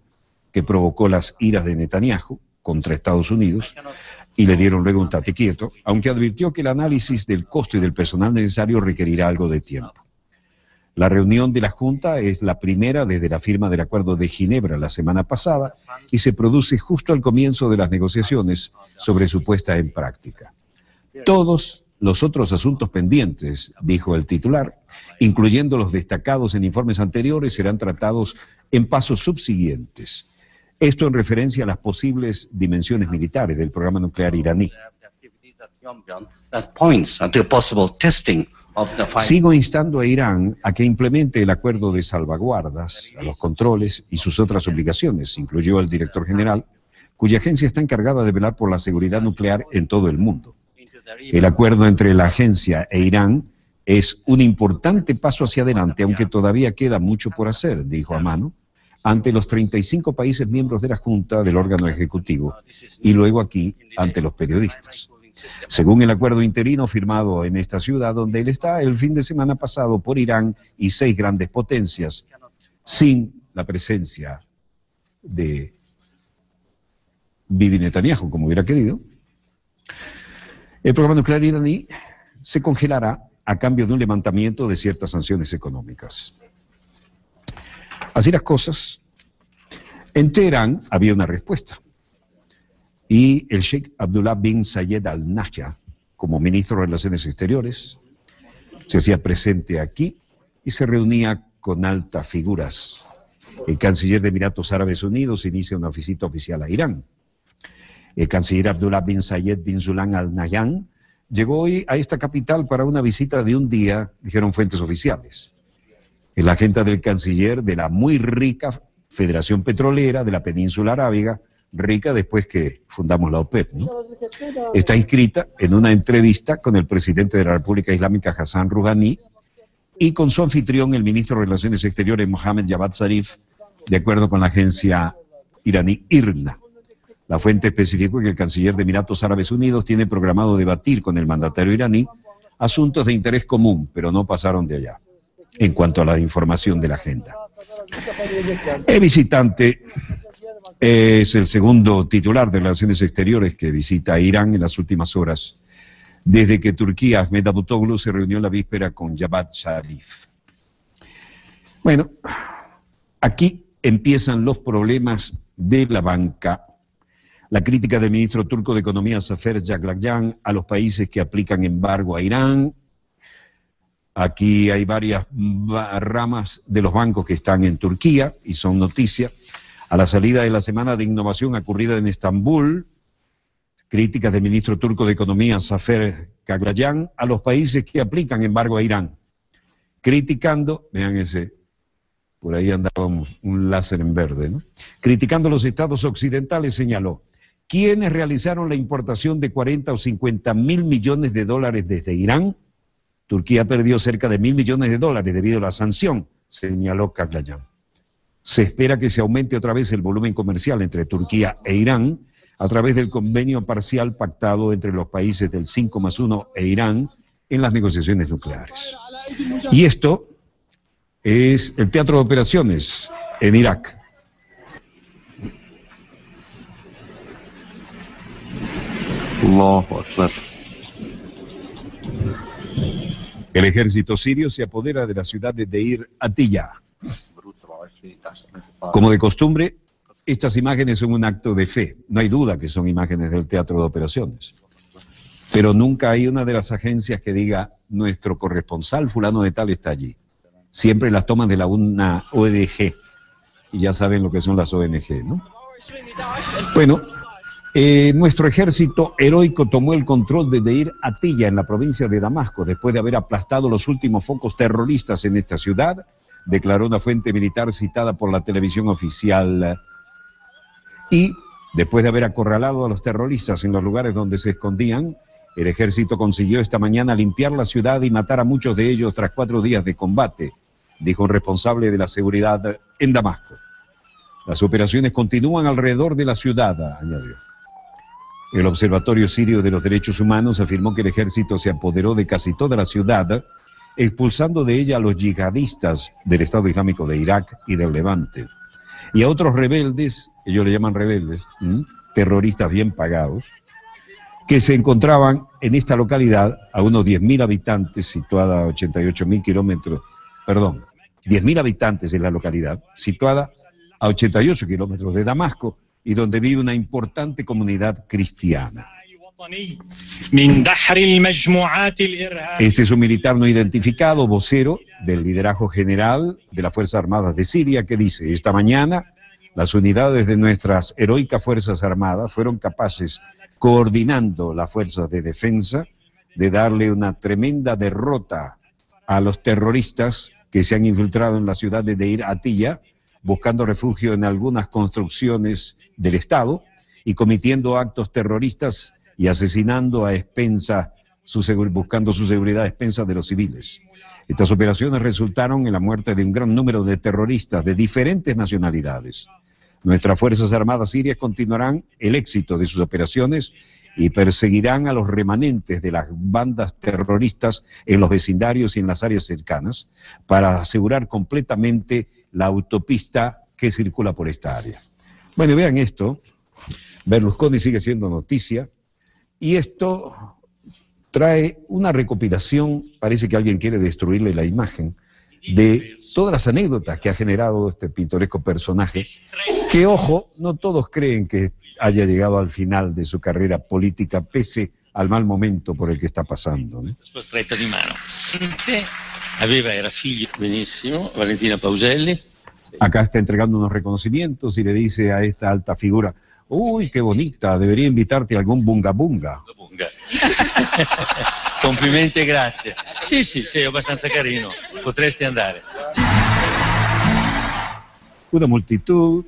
que provocó las iras de Netanyahu contra Estados Unidos, y le dieron luego un tate quieto, aunque advirtió que el análisis del costo y del personal necesario requerirá algo de tiempo. La reunión de la Junta es la primera desde la firma del Acuerdo de Ginebra la semana pasada y se produce justo al comienzo de las negociaciones sobre su puesta en práctica. Todos los otros asuntos pendientes, dijo el titular, incluyendo los destacados en informes anteriores, serán tratados en pasos subsiguientes. Esto en referencia a las posibles dimensiones militares del programa nuclear iraní. Sigo instando a Irán a que implemente el acuerdo de salvaguardas, a los controles y sus otras obligaciones, incluyó el director general, cuya agencia está encargada de velar por la seguridad nuclear en todo el mundo. El acuerdo entre la agencia e Irán es un importante paso hacia adelante, aunque todavía queda mucho por hacer, dijo Amano, ante los 35 países miembros de la Junta del órgano ejecutivo y luego aquí ante los periodistas. Según el acuerdo interino firmado en esta ciudad donde él está el fin de semana pasado por Irán y 6 grandes potencias, sin la presencia de Bibi Netanyahu, como hubiera querido, el programa nuclear iraní se congelará a cambio de un levantamiento de ciertas sanciones económicas. Así las cosas, en Teherán había una respuesta. Y el Sheikh Abdullah bin Zayed Al Nahyan, como ministro de Relaciones Exteriores, se hacía presente aquí y se reunía con altas figuras. El canciller de Emiratos Árabes Unidos inicia una visita oficial a Irán. El canciller Abdullah bin Zayed bin Sulan Al Nahyan llegó hoy a esta capital para una visita de un día, dijeron fuentes oficiales. En la agenda del canciller de la muy rica Federación Petrolera de la Península Arábiga, rica después que fundamos la OPEP, ¿no? Está inscrita en una entrevista con el presidente de la República Islámica, Hassan Rouhani, y con su anfitrión, el ministro de Relaciones Exteriores, Mohammad Javad Zarif, de acuerdo con la agencia iraní IRNA. La fuente especificó que el canciller de Emiratos Árabes Unidos tiene programado debatir con el mandatario iraní asuntos de interés común, pero no pasaron de allá, en cuanto a la información de la agenda. El visitante es el segundo titular de Relaciones Exteriores que visita a Irán en las últimas horas, desde que Turquía, Ahmed Davutoglu, se reunió en la víspera con Javad Zarif. Bueno, aquí empiezan los problemas de la banca. La crítica del ministro turco de Economía, Zafer Jaglagyan, a los países que aplican embargo a Irán. Aquí hay varias ramas de los bancos que están en Turquía y son noticia. A la salida de la Semana de Innovación ocurrida en Estambul, críticas del ministro turco de Economía, Zafer Jaglagyan, a los países que aplican embargo a Irán. Criticando, vean ese, por ahí andaba un láser en verde, ¿no? Criticando a los estados occidentales, señaló, quienes realizaron la importación de 40 o 50 mil millones de dólares desde Irán. Turquía perdió cerca de $1.000 millones debido a la sanción, señaló Jaglagyan. Se espera que se aumente otra vez el volumen comercial entre Turquía e Irán a través del convenio parcial pactado entre los países del 5+1 e Irán en las negociaciones nucleares. Y esto es el teatro de operaciones en Irak. El ejército sirio se apodera de la ciudad de Deir Atiyah. Como de costumbre, estas imágenes son un acto de fe. No hay duda que son imágenes del teatro de operaciones. Pero nunca hay una de las agencias que diga, nuestro corresponsal fulano de tal está allí. Siempre las toman de una ONG. Y ya saben lo que son las ONG, ¿no? Bueno, nuestro ejército heroico tomó el control de Deir Atiyah en la provincia de Damasco, después de haber aplastado los últimos focos terroristas en esta ciudad, declaró una fuente militar citada por la televisión oficial. Y después de haber acorralado a los terroristas en los lugares donde se escondían, el ejército consiguió esta mañana limpiar la ciudad y matar a muchos de ellos tras 4 días de combate, dijo un responsable de la seguridad en Damasco. Las operaciones continúan alrededor de la ciudad, añadió. El Observatorio Sirio de los Derechos Humanos afirmó que el ejército se apoderó de casi toda la ciudad, expulsando de ella a los yihadistas del Estado Islámico de Irak y del Levante, y a otros rebeldes, ellos le llaman rebeldes, terroristas bien pagados, que se encontraban en esta localidad a unos 10.000 habitantes, situada a 88.000 kilómetros, 10.000 habitantes en la localidad, situada a 88 kilómetros de Damasco, y donde vive una importante comunidad cristiana. Este es un militar no identificado, vocero del liderazgo general de las Fuerzas Armadas de Siria, que dice, esta mañana Las unidades de nuestras heroicas Fuerzas Armadas fueron capaces, coordinando las fuerzas de defensa, de darle una tremenda derrota a los terroristas que se han infiltrado en la ciudad de Deir Atilla, buscando refugio en algunas construcciones del Estado y cometiendo actos terroristas y asesinando a expensas, buscando su seguridad a expensas de los civiles. Estas operaciones resultaron en la muerte de un gran número de terroristas de diferentes nacionalidades. Nuestras Fuerzas Armadas sirias continuarán el éxito de sus operaciones y perseguirán a los remanentes de las bandas terroristas en los vecindarios y en las áreas cercanas para asegurar completamente la autopista que circula por esta área. Bueno, vean esto, Berlusconi sigue siendo noticia y esto trae una recopilación, parece que alguien quiere destruirle la imagen, de todas las anécdotas que ha generado este pintoresco personaje, que, ojo, no todos creen que haya llegado al final de su carrera política, pese al mal momento por el que está pasando, ¿no? Sua stretta di mano. Era figlio, benissimo, Valentina Pauselli. Acá está entregando unos reconocimientos y le dice a esta alta figura: uy, qué bonita, debería invitarte a algún bunga bunga. Complimenti e grazie. Sì, sei abbastanza carino, potresti andare. Una multitud,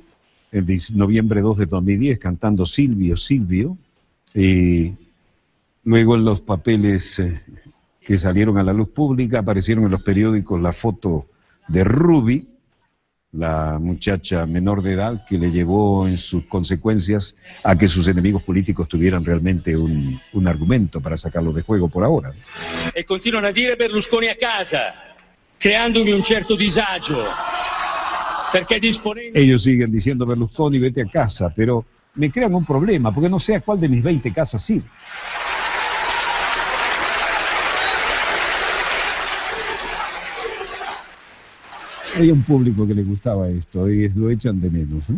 el noviembre 2 de 2010, cantando Silvio, Silvio, y luego en los papeles que salieron a la luz pública aparecieron en los periódicos la foto de Ruby, la muchacha menor de edad que le llevó en sus consecuencias a que sus enemigos políticos tuvieran realmente un argumento para sacarlo de juego por ahora. E continuano a dire Berlusconi a casa, creandomi un certo disagio, perché disponendo... Ellos siguen diciendo Berlusconi, vete a casa, pero me crean un problema, porque no sé a cuál de mis 20 casas ir. Hay un público que le gustaba esto y lo echan de menos, ¿eh?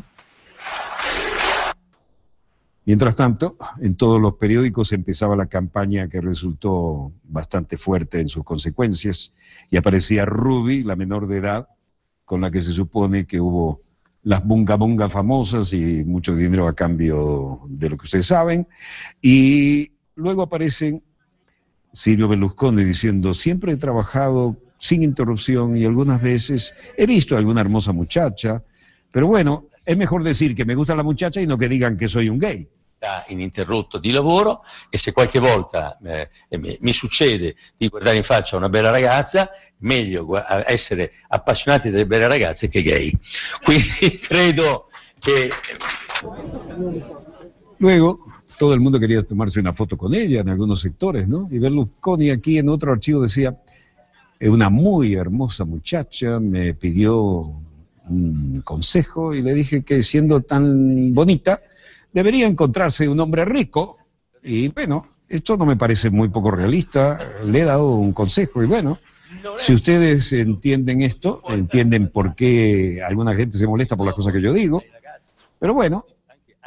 Mientras tanto, en todos los periódicos empezaba la campaña que resultó bastante fuerte en sus consecuencias y aparecía Ruby, la menor de edad, con la que se supone que hubo las bunga bunga famosas y mucho dinero a cambio de lo que ustedes saben, y luego aparecen Silvio Berlusconi diciendo: siempre he trabajado sin interrupción y algunas veces he visto a alguna hermosa muchacha, pero bueno, è mejor decir che mi gusta la muchacha y no che digan che soy un gay. Ininterrotto di lavoro, e se qualche volta mi succede di guardare in faccia una bella ragazza, meglio essere appassionati delle belle ragazze che gay. Quindi credo che... Luego, todo el mundo quería tomarse una foto con ella en algunos sectores, ¿no? Y Berlusconi aquí en otro archivo decía: una muy hermosa muchacha me pidió un consejo y le dije que siendo tan bonita debería encontrarse un hombre rico, y bueno, esto no me parece muy poco realista, le he dado un consejo y bueno, si ustedes entienden esto, entienden por qué alguna gente se molesta por las cosas que yo digo, pero bueno,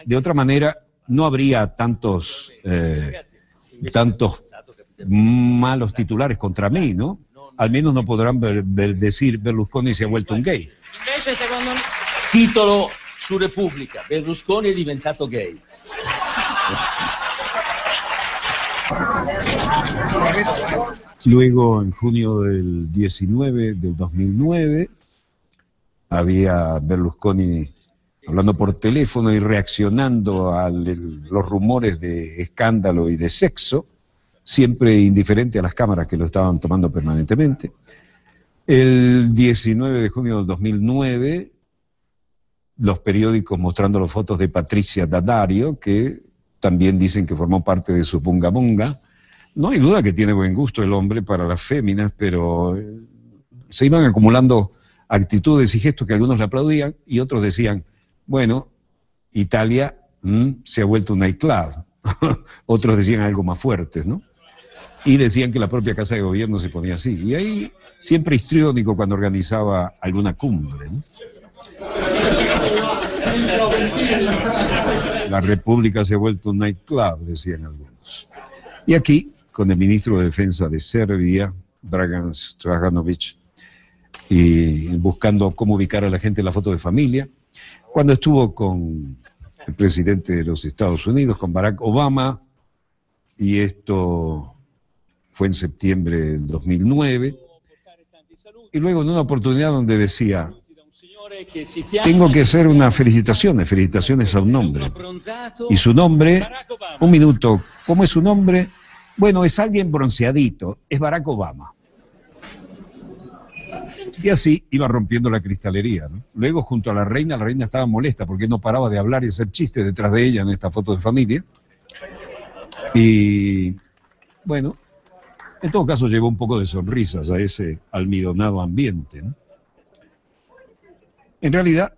de otra manera no habría tantos malos titulares contra mí, ¿no? Al menos no podrán decir Berlusconi se ha vuelto un gay. Titolo su Repubblica: Berlusconi è diventato gay. Luego, en junio del 2009, había Berlusconi hablando por teléfono y reaccionando a los rumores de escándalo y de sexo, siempre indiferente a las cámaras que lo estaban tomando permanentemente. El 19 de junio del 2009, los periódicos mostrando las fotos de Patricia Daddario, que también dicen que formó parte de su bunga bunga. No hay duda que tiene buen gusto el hombre para las féminas, pero se iban acumulando actitudes y gestos que algunos le aplaudían y otros decían: bueno, Italia se ha vuelto un nightclub. Otros decían algo más fuertes, ¿no? Y decían que la propia Casa de Gobierno se ponía así. Y ahí siempre histriónico cuando organizaba alguna cumbre, ¿no? La República se ha vuelto un nightclub, decían algunos. Y aquí, con el ministro de Defensa de Serbia, Dragan Stevanović, y buscando cómo ubicar a la gente en la foto de familia, cuando estuvo con el presidente de los Estados Unidos, con Barack Obama, y esto fue en septiembre del 2009, y luego en una oportunidad donde decía, tengo que hacer unas felicitaciones a un hombre, y su nombre, un minuto, ¿cómo es su nombre? Bueno, es alguien bronceadito, es Barack Obama. Y así iba rompiendo la cristalería, ¿no? Luego, junto a la reina estaba molesta porque no paraba de hablar y hacer chistes detrás de ella en esta foto de familia. Y, bueno, en todo caso llevó un poco de sonrisas a ese almidonado ambiente, ¿no? En realidad,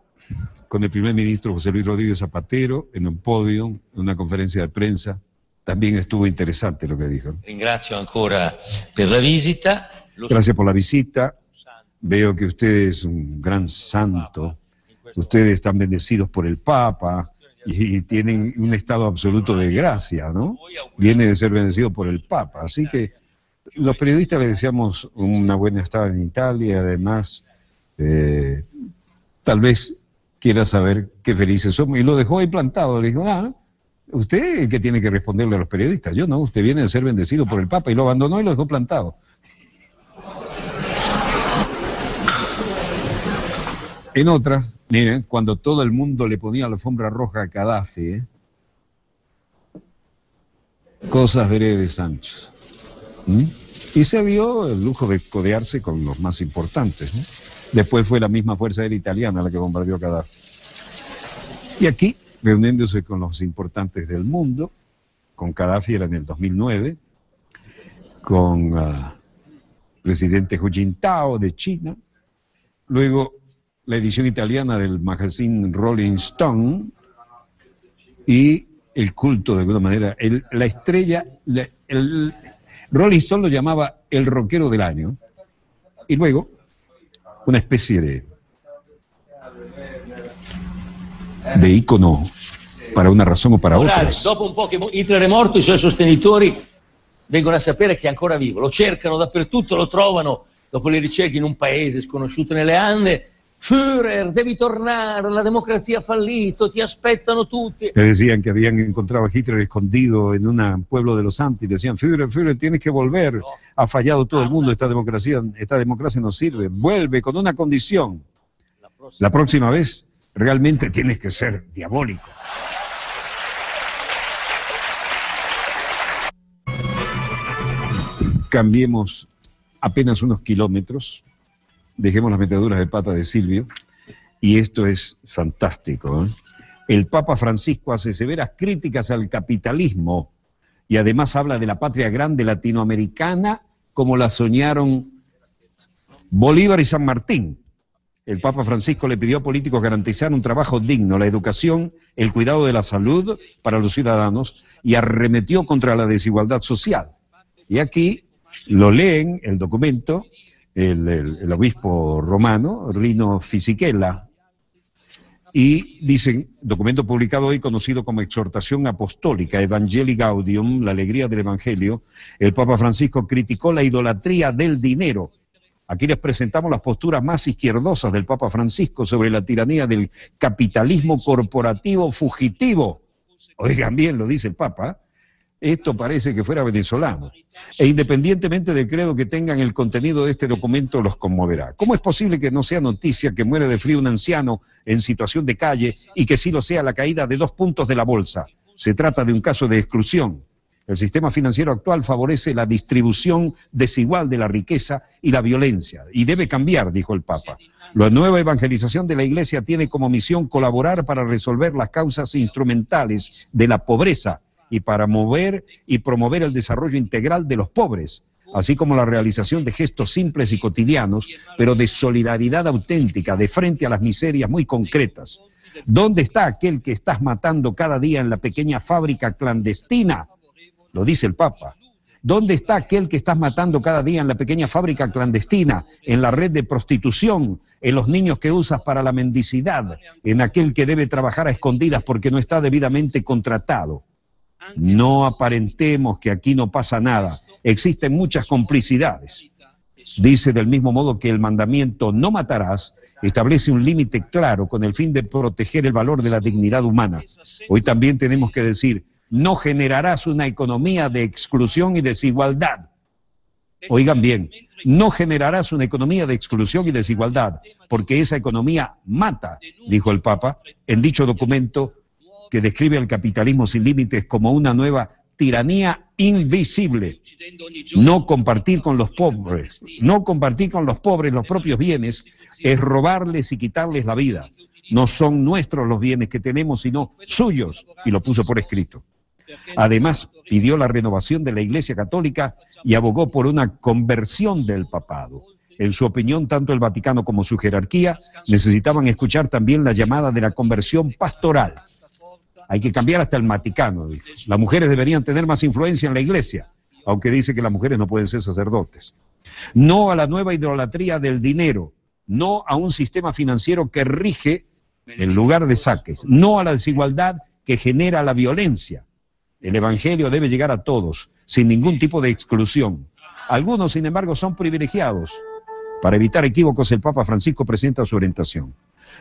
con el primer ministro José Luis Rodríguez Zapatero, en un podio, en una conferencia de prensa, también estuvo interesante lo que dijo. Ringrazio ancora per la visita. Gracias por la visita. Veo que usted es un gran santo, ustedes están bendecidos por el Papa y tienen un estado absoluto de gracia, ¿no? Viene de ser bendecido por el Papa, así que los periodistas le deseamos una buena estada en Italia, además, tal vez quiera saber qué felices somos, y lo dejó ahí plantado, le dijo, usted es el que tiene que responderle a los periodistas, yo no, usted viene de ser bendecido por el Papa, y lo abandonó y lo dejó plantado. En otras, miren, cuando todo el mundo le ponía la alfombra roja a Gaddafi, cosas veredes Sánchez. Y se vio el lujo de codearse con los más importantes, ¿no? Después fue la misma Fuerza Aérea Italiana la que bombardeó a Gaddafi. Y aquí, reuniéndose con los importantes del mundo, con Gaddafi era en el 2009, con presidente Hu Jintao de China, luego la edición italiana del magazine Rolling Stone y el culto de alguna manera, la estrella, el Rolling Stone lo llamaba el rockero del año, y luego una especie de ícono para una razón o para otra. Dopo un po' che Hitler è morto, i suoi sostenitori vengono a sapere che è ancora vivo, lo cercano dappertutto, lo trovano dopo le ricerche in un paese sconosciuto nelle Ande. Führer, devi tornare, la democrazia ha fallito, ti aspettano tutti. Le decían que habían encontrado a Hitler escondido en un pueblo de los Andes, le decían, Führer, tienes que volver, ha fallado todo el mundo, esta democracia no sirve, vuelve con una condición, la próxima vez realmente tienes que ser diabólico. Cambiemos apenas unos kilómetros, dejemos las metaduras de pata de Silvio, y esto es fantástico, ¿eh? El Papa Francisco hace severas críticas al capitalismo y además habla de la patria grande latinoamericana como la soñaron Bolívar y San Martín. El Papa Francisco le pidió a políticos garantizar un trabajo digno, la educación, el cuidado de la salud para los ciudadanos, y arremetió contra la desigualdad social. Y aquí lo leen, el documento, el obispo romano, Rino Fisichella, y dicen, documento publicado hoy conocido como Exhortación Apostólica, Evangelii Gaudium, la alegría del Evangelio, el Papa Francisco criticó la idolatría del dinero. Aquí les presentamos las posturas más izquierdosas del Papa Francisco sobre la tiranía del capitalismo corporativo fugitivo. Oigan bien, lo dice el Papa, esto parece que fuera venezolano. E independientemente del credo que tengan, el contenido de este documento los conmoverá. ¿Cómo es posible que no sea noticia que muere de frío un anciano en situación de calle y que sí lo sea la caída de 2 puntos de la bolsa? Se trata de un caso de exclusión. El sistema financiero actual favorece la distribución desigual de la riqueza y la violencia, y debe cambiar, dijo el Papa. La nueva evangelización de la Iglesia tiene como misión colaborar para resolver las causas instrumentales de la pobreza y para mover y promover el desarrollo integral de los pobres, así como la realización de gestos simples y cotidianos, pero de solidaridad auténtica, de frente a las miserias muy concretas. ¿Dónde está aquel que estás matando cada día en la pequeña fábrica clandestina? Lo dice el Papa. ¿Dónde está aquel que estás matando cada día en la pequeña fábrica clandestina, en la red de prostitución, en los niños que usas para la mendicidad, en aquel que debe trabajar a escondidas porque no está debidamente contratado? No aparentemos que aquí no pasa nada. Existen muchas complicidades. Dice del mismo modo que el mandamiento no matarás establece un límite claro con el fin de proteger el valor de la dignidad humana. Hoy también tenemos que decir, no generarás una economía de exclusión y desigualdad. Oigan bien, no generarás una economía de exclusión y desigualdad, porque esa economía mata, dijo el Papa, en dicho documento que describe al capitalismo sin límites como una nueva tiranía invisible. No compartir con los pobres los propios bienes es robarles y quitarles la vida. No son nuestros los bienes que tenemos, sino suyos, y lo puso por escrito. Además, pidió la renovación de la Iglesia Católica y abogó por una conversión del papado. En su opinión, tanto el Vaticano como su jerarquía necesitaban escuchar también la llamada de la conversión pastoral. Hay que cambiar hasta el Vaticano, dijo. Las mujeres deberían tener más influencia en la Iglesia, aunque dice que las mujeres no pueden ser sacerdotes. No a la nueva idolatría del dinero, no a un sistema financiero que rige en lugar de saques, no a la desigualdad que genera la violencia. El Evangelio debe llegar a todos, sin ningún tipo de exclusión. Algunos, sin embargo, son privilegiados. Para evitar equívocos, el Papa Francisco presenta su orientación.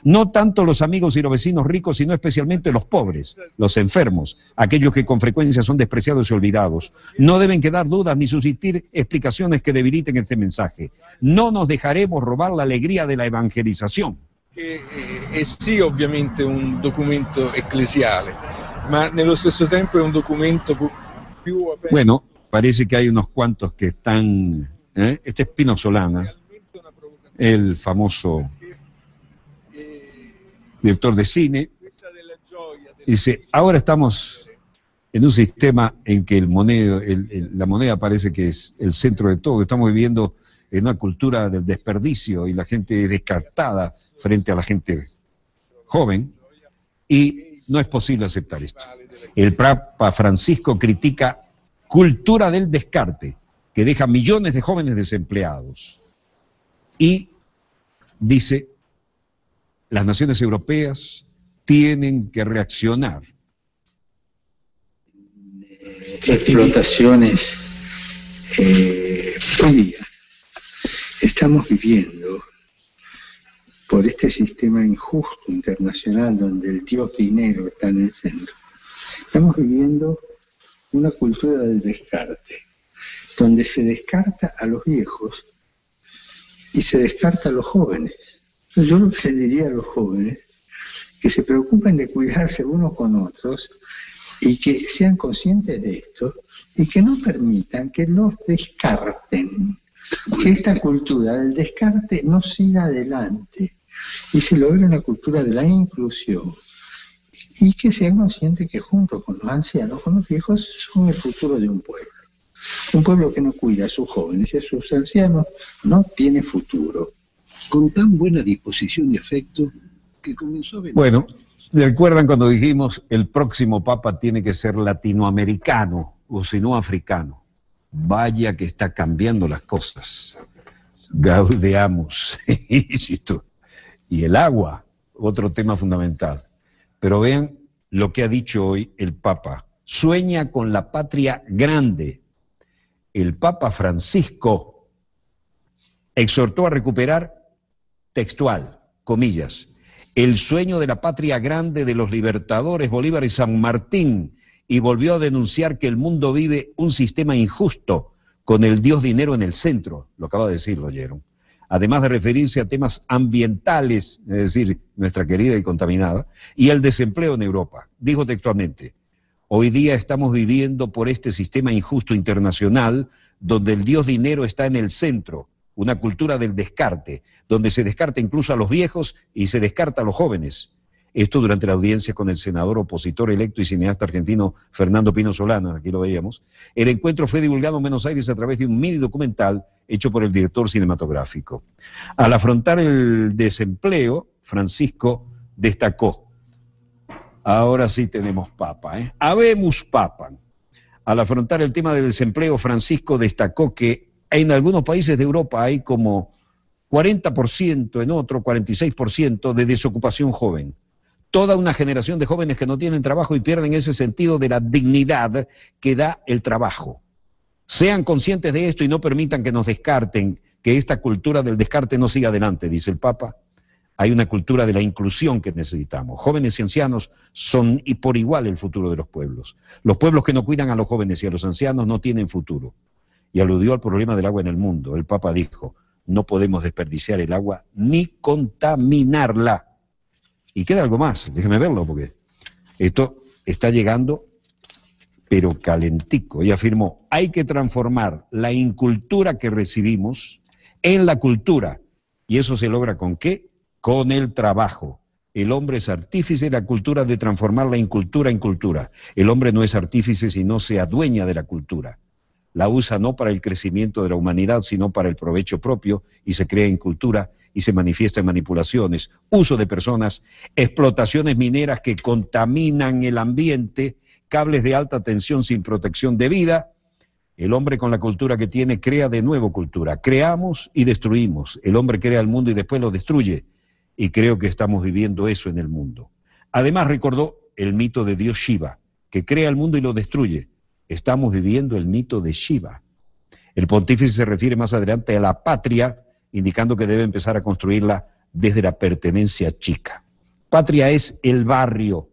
No tanto los amigos y los vecinos ricos, sino especialmente los pobres, los enfermos, aquellos que con frecuencia son despreciados y olvidados. No deben quedar dudas ni suscitar explicaciones que debiliten este mensaje. No nos dejaremos robar la alegría de la evangelización. Sì, ovviamente un documento ecclesiale, ma nello stesso tempo è un documento più aperto. Bueno, parece que hay unos cuantos que están... Este es Pino Solana, el famoso director de cine. Dice, ahora estamos en un sistema en que la moneda parece que es el centro de todo. Estamos viviendo en una cultura del desperdicio y la gente es descartada frente a la gente joven, y no es posible aceptar esto. El Papa Francisco critica cultura del descarte, que deja millones de jóvenes desempleados. Y dice, las naciones europeas tienen que reaccionar. Explotaciones hoy día estamos viviendo por este sistema injusto internacional donde el dios dinero está en el centro. Estamos viviendo una cultura del descarte, donde se descarta a los viejos y se descarta a los jóvenes. Entonces, yo lo que le diría a los jóvenes, que se preocupen de cuidarse unos con otros y que sean conscientes de esto y que no permitan que los descarten, que esta cultura del descarte no siga adelante y se logre una cultura de la inclusión, y que sean conscientes que junto con los ancianos, con los viejos, son el futuro de un pueblo. Un pueblo que no cuida a sus jóvenes y a sus ancianos no tiene futuro. Con tan buena disposición y afecto que comenzó a venir. Bueno, ¿recuerdan cuando dijimos el próximo Papa tiene que ser latinoamericano o si no africano? Vaya que está cambiando las cosas. Gaudeamus. Y el agua, otro tema fundamental. Pero vean lo que ha dicho hoy el Papa. Sueña con la patria grande. El Papa Francisco exhortó a recuperar, textual, comillas, el sueño de la patria grande de los libertadores Bolívar y San Martín, y volvió a denunciar que el mundo vive un sistema injusto con el dios dinero en el centro. Lo acaba de decir, lo oyeron. Además de referirse a temas ambientales, es decir, nuestra querida y contaminada, y el desempleo en Europa. Dijo textualmente, hoy día estamos viviendo por este sistema injusto internacional donde el dios dinero está en el centro, una cultura del descarte, donde se descarta incluso a los viejos y se descarta a los jóvenes. Esto durante la audiencia con el senador opositor electo y cineasta argentino Fernando Pino Solana, aquí lo veíamos. El encuentro fue divulgado en Buenos Aires a través de un mini documental hecho por el director cinematográfico. Al afrontar el desempleo, Francisco destacó, ahora sí tenemos papa, Habemus papam. Al afrontar el tema del desempleo, Francisco destacó que en algunos países de Europa hay como 40%, en otro 46% de desocupación joven. Toda una generación de jóvenes que no tienen trabajo y pierden ese sentido de la dignidad que da el trabajo. Sean conscientes de esto y no permitan que nos descarten, que esta cultura del descarte no siga adelante, dice el Papa. Hay una cultura de la inclusión que necesitamos. Jóvenes y ancianos son y por igual el futuro de los pueblos. Los pueblos que no cuidan a los jóvenes y a los ancianos no tienen futuro. Y aludió al problema del agua en el mundo. El Papa dijo, no podemos desperdiciar el agua ni contaminarla. Y queda algo más, déjeme verlo porque esto está llegando, pero calentico. Y afirmó, hay que transformar la incultura que recibimos en la cultura. ¿Y eso se logra con qué? Con el trabajo. El hombre es artífice de la cultura de transformar la incultura en cultura. El hombre no es artífice si no se adueña de la cultura. La usa no para el crecimiento de la humanidad, sino para el provecho propio, y se crea en cultura y se manifiesta en manipulaciones, uso de personas, explotaciones mineras que contaminan el ambiente, cables de alta tensión sin protección debida. El hombre con la cultura que tiene crea de nuevo cultura. Creamos y destruimos. El hombre crea el mundo y después lo destruye. Y creo que estamos viviendo eso en el mundo. Además recordó el mito de Dios Shiva, que crea el mundo y lo destruye. Estamos viviendo el mito de Shiva. El pontífice se refiere más adelante a la patria, indicando que debe empezar a construirla desde la pertenencia chica. Patria es el barrio.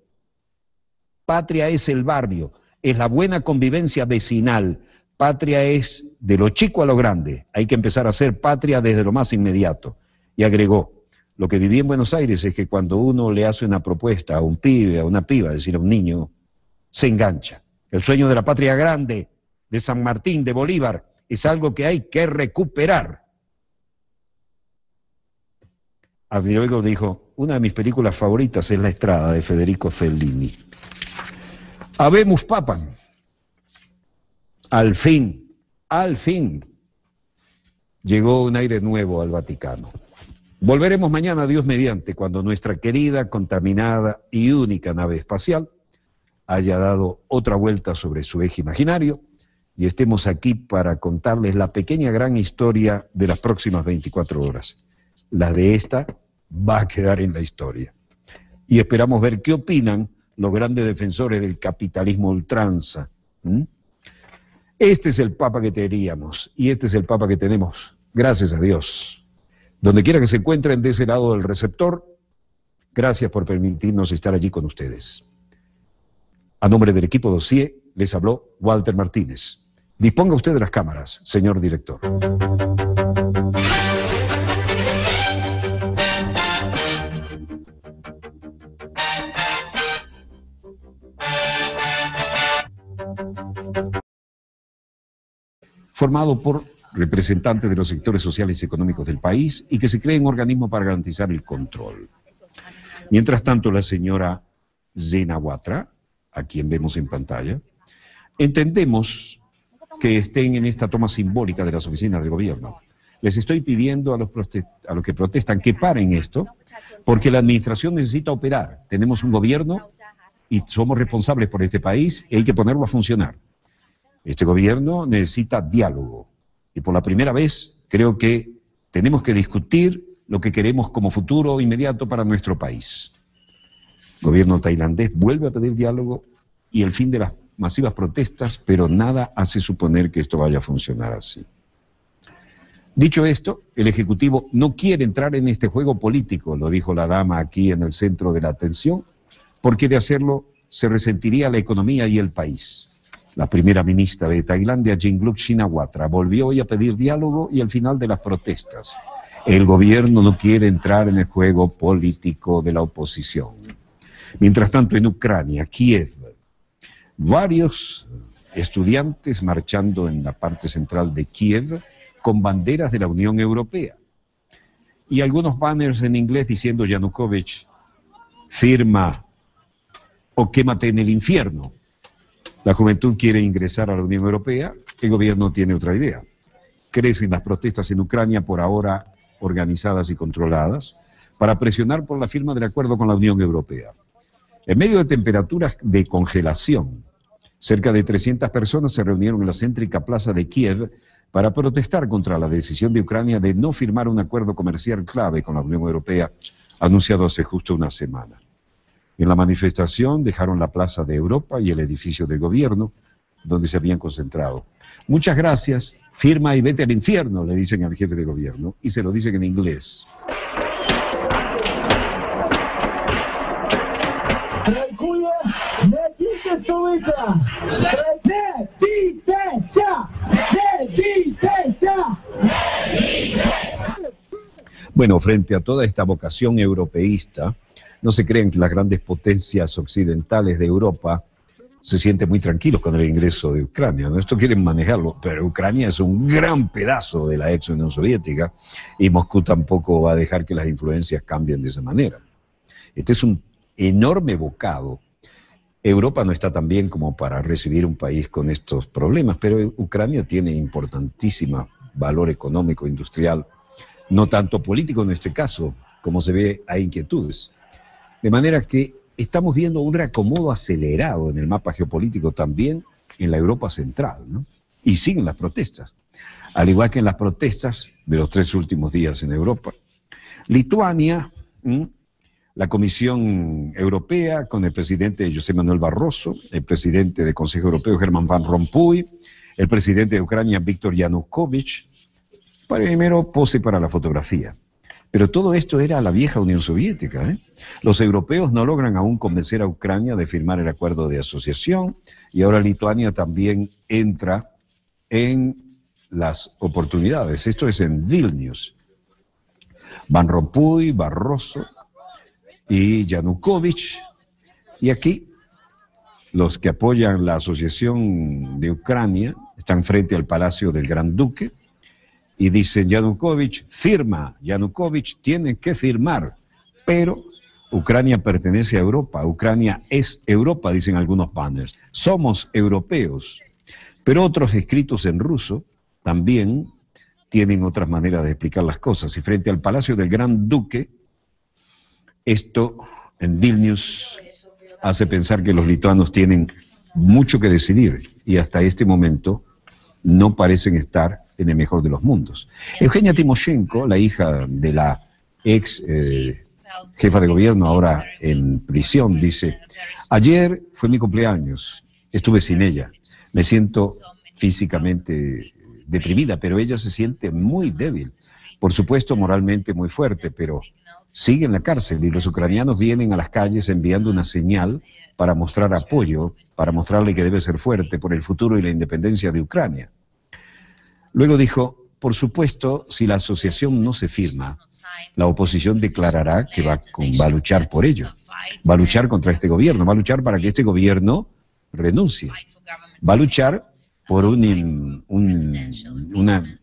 Patria es el barrio. Es la buena convivencia vecinal. Patria es de lo chico a lo grande. Hay que empezar a hacer patria desde lo más inmediato. Y agregó, lo que viví en Buenos Aires es que cuando uno le hace una propuesta a un pibe, a una piba, es decir, a un niño, se engancha. El sueño de la patria grande, de San Martín, de Bolívar, es algo que hay que recuperar. Luego dijo, una de mis películas favoritas es La Estrada, de Federico Fellini. Habemus Papam. Al fin, llegó un aire nuevo al Vaticano. Volveremos mañana, Dios mediante, cuando nuestra querida, contaminada y única nave espacial haya dado otra vuelta sobre su eje imaginario y estemos aquí para contarles la pequeña gran historia de las próximas 24 horas. La de esta va a quedar en la historia. Y esperamos ver qué opinan los grandes defensores del capitalismo ultranza. Este es el Papa que teníamos y este es el Papa que tenemos, gracias a Dios. Donde quiera que se encuentren de ese lado del receptor, gracias por permitirnos estar allí con ustedes. A nombre del equipo Dossier, les habló Walter Martínez. Disponga usted de las cámaras, señor director. Formado por representantes de los sectores sociales y económicos del país y que se creen organismos para garantizar el control. Mientras tanto, la señora Zenawatra, a quien vemos en pantalla, entendemos que estén en esta toma simbólica de las oficinas del gobierno. Les estoy pidiendo a los que protestan que paren esto, porque la administración necesita operar. Tenemos un gobierno y somos responsables por este país y hay que ponerlo a funcionar. Este gobierno necesita diálogo. Y por la primera vez creo que tenemos que discutir lo que queremos como futuro inmediato para nuestro país. El gobierno tailandés vuelve a pedir diálogo y el fin de las masivas protestas, pero nada hace suponer que esto vaya a funcionar así. Dicho esto, el Ejecutivo no quiere entrar en este juego político, lo dijo la dama aquí en el centro de la atención, porque de hacerlo se resentiría la economía y el país. La primera ministra de Tailandia, Yingluck Shinawatra, volvió hoy a pedir diálogo y al final de las protestas. El gobierno no quiere entrar en el juego político de la oposición. Mientras tanto, en Ucrania, Kiev, varios estudiantes marchando en la parte central de Kiev con banderas de la Unión Europea. Y algunos banners en inglés diciendo Yanukovych, firma o quémate en el infierno. La juventud quiere ingresar a la Unión Europea, el gobierno tiene otra idea. Crecen las protestas en Ucrania, por ahora organizadas y controladas, para presionar por la firma del acuerdo con la Unión Europea. En medio de temperaturas de congelación, cerca de 300 personas se reunieron en la céntrica plaza de Kiev para protestar contra la decisión de Ucrania de no firmar un acuerdo comercial clave con la Unión Europea, anunciado hace justo una semana. En la manifestación dejaron la Plaza de Europa y el edificio del gobierno, donde se habían concentrado. Muchas gracias, firma y vete al infierno, le dicen al jefe de gobierno, y se lo dicen en inglés. dziękuję. Medite Suiza. Meditesa. Meditesa. Bueno, frente a toda esta vocación europeísta, no se crean que las grandes potencias occidentales de Europa se sienten muy tranquilos con el ingreso de Ucrania, ¿no? Esto quieren manejarlo, pero Ucrania es un gran pedazo de la ex Unión Soviética y Moscú tampoco va a dejar que las influencias cambien de esa manera. Este es un enorme bocado. Europa no está tan bien como para recibir un país con estos problemas, pero Ucrania tiene importantísimo valor económico, industrial, no tanto político en este caso, como se ve, hay inquietudes. De manera que estamos viendo un reacomodo acelerado en el mapa geopolítico también en la Europa central, ¿no? Y siguen las protestas, al igual que en las protestas de los 3 últimos días en Europa. Lituania, la Comisión Europea con el presidente José Manuel Barroso, el presidente del Consejo Europeo Herman Van Rompuy, el presidente de Ucrania Víctor Yanukovych, primero pose para la fotografía. Pero todo esto era la vieja Unión Soviética, ¿eh? Los europeos no logran aún convencer a Ucrania de firmar el acuerdo de asociación y ahora Lituania también entra en las oportunidades. Esto es en Vilnius. Van Rompuy, Barroso y Yanukovych. Y aquí los que apoyan la asociación de Ucrania están frente al Palacio del Gran Duque. Y dicen, Yanukovych firma, Yanukovych tiene que firmar, pero Ucrania pertenece a Europa, Ucrania es Europa, dicen algunos banners, somos europeos, pero otros escritos en ruso también tienen otras maneras de explicar las cosas, y frente al Palacio del Gran Duque, esto en Vilnius hace pensar que los lituanos tienen mucho que decidir, y hasta este momento no parecen estar en el mejor de los mundos. Eugenia Timoshenko, la hija de la ex jefa de gobierno, ahora en prisión, dice, ayer fue mi cumpleaños, estuve sin ella, me siento físicamente deprimida, pero ella se siente muy débil, por supuesto moralmente muy fuerte, pero sigue en la cárcel y los ucranianos vienen a las calles enviando una señal para mostrar apoyo, para mostrarle que debe ser fuerte por el futuro y la independencia de Ucrania. Luego dijo, por supuesto, si la asociación no se firma, la oposición declarará que va a luchar por ello, va a luchar contra este gobierno, va a luchar para que este gobierno renuncie, va a luchar por un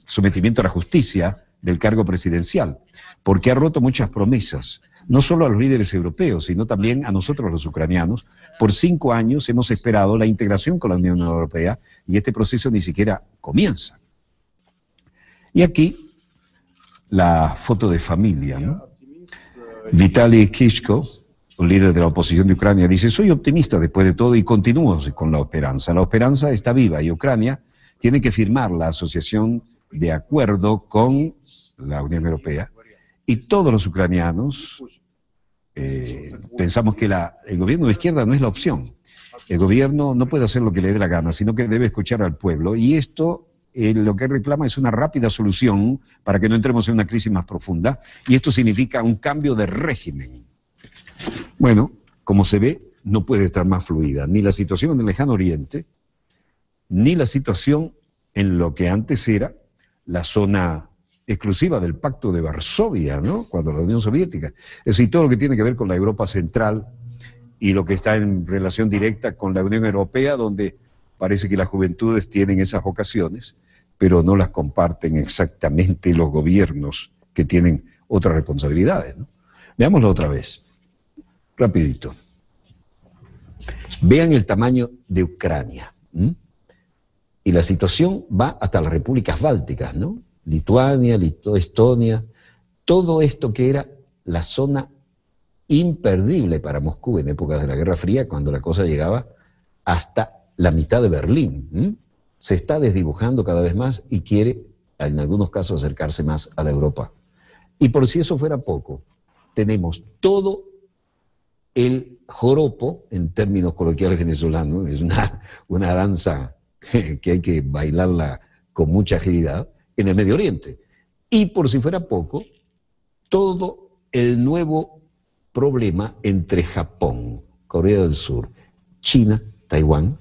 sometimiento a la justicia del cargo presidencial, porque ha roto muchas promesas, no solo a los líderes europeos, sino también a nosotros los ucranianos. Por 5 años hemos esperado la integración con la Unión Europea y este proceso ni siquiera comienza. Y aquí la foto de familia, ¿no? Vitaly Klitschko, un líder de la oposición de Ucrania, dice, soy optimista después de todo y continúo con la esperanza. La esperanza está viva y Ucrania tiene que firmar la asociación de acuerdo con la Unión Europea y todos los ucranianos pensamos que el gobierno de izquierda no es la opción. El gobierno no puede hacer lo que le dé la gana, sino que debe escuchar al pueblo y esto lo que reclama es una rápida solución para que no entremos en una crisis más profunda y esto significa un cambio de régimen. Bueno, como se ve, no puede estar más fluida ni la situación en el Lejano Oriente, ni la situación en lo que antes era la zona exclusiva del Pacto de Varsovia, ¿no? Cuando la Unión Soviética. Es decir, todo lo que tiene que ver con la Europa Central y lo que está en relación directa con la Unión Europea, donde parece que las juventudes tienen esas vocaciones, pero no las comparten exactamente los gobiernos que tienen otras responsabilidades, ¿no? Veámoslo otra vez, rapidito. Vean el tamaño de Ucrania, ¿m? Y la situación va hasta las repúblicas bálticas, ¿no? Lituania, Estonia, todo esto que era la zona imperdible para Moscú en épocas de la Guerra Fría, cuando la cosa llegaba hasta la mitad de Berlín. Se está desdibujando cada vez más y quiere, en algunos casos, acercarse más a la Europa. Y por si eso fuera poco, tenemos todo el joropo, en términos coloquiales venezolanos, es una danza que hay que bailarla con mucha agilidad, en el Medio Oriente. Y por si fuera poco, todo el nuevo problema entre Japón Corea del Sur, China, Taiwán,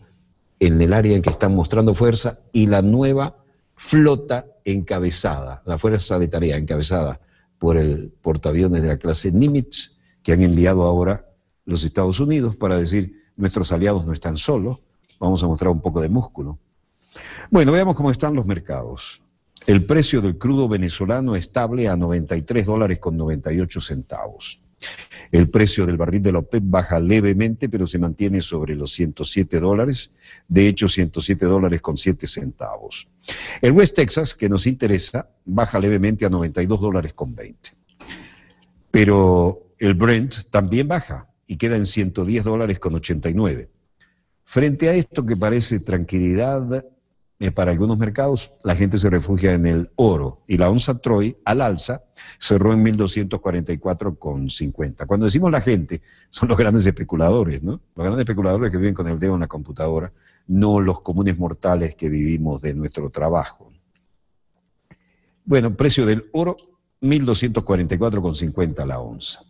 en el área en que están mostrando fuerza, y la nueva flota encabezada, la fuerza de tarea encabezada por el portaaviones de la clase Nimitz, que han enviado ahora los Estados Unidos para decir, nuestros aliados no están solos, vamos a mostrar un poco de músculo. Bueno, veamos cómo están los mercados. El precio del crudo venezolano estable a $93.98. El precio del barril de la OPEP baja levemente, pero se mantiene sobre los $107, de hecho $107.07. El West Texas, que nos interesa, baja levemente a $92.20. Pero el Brent también baja y queda en $110.89. Frente a esto que parece tranquilidad para algunos mercados, la gente se refugia en el oro, y la onza Troy al alza cerró en 1.244,50. Cuando decimos la gente, son los grandes especuladores, ¿no? Los grandes especuladores que viven con el dedo en la computadora, no los comunes mortales que vivimos de nuestro trabajo. Bueno, precio del oro, 1.244,50 la onza.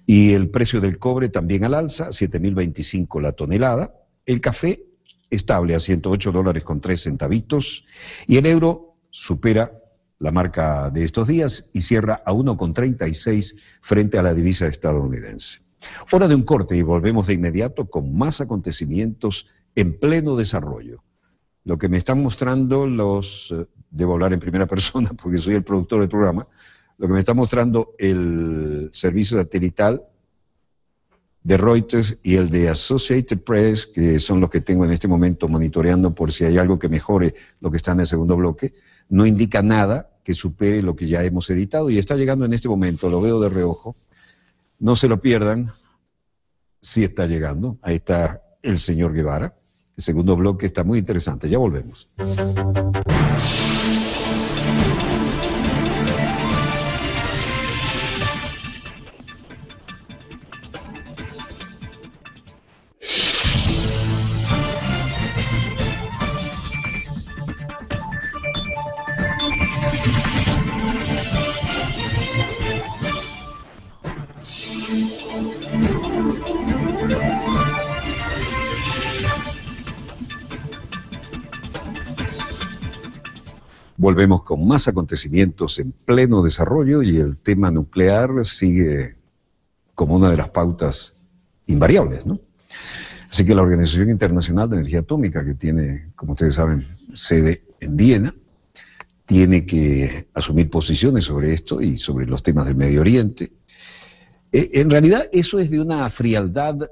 Y el precio del cobre también al alza, 7.025 la tonelada. El café estable a $108.03, y el euro supera la marca de estos días y cierra a 1,36 frente a la divisa estadounidense. Hora de un corte y volvemos de inmediato con más acontecimientos en pleno desarrollo. Lo que me están mostrando debo hablar en primera persona porque soy el productor del programa, lo que me está mostrando el servicio satelital de Reuters y el de Associated Press, que son los que tengo en este momento monitoreando por si hay algo que mejore lo que está en el segundo bloque, no indica nada que supere lo que ya hemos editado, y está llegando en este momento, lo veo de reojo, no se lo pierdan, sí está llegando, ahí está el señor Guevara, el segundo bloque está muy interesante, ya volvemos. Volvemos con más acontecimientos en pleno desarrollo, y el tema nuclear sigue como una de las pautas invariables, ¿no? Así que la Organización Internacional de Energía Atómica, que tiene, como ustedes saben, sede en Viena, tiene que asumir posiciones sobre esto y sobre los temas del Medio Oriente. En realidad eso es de una frialdad.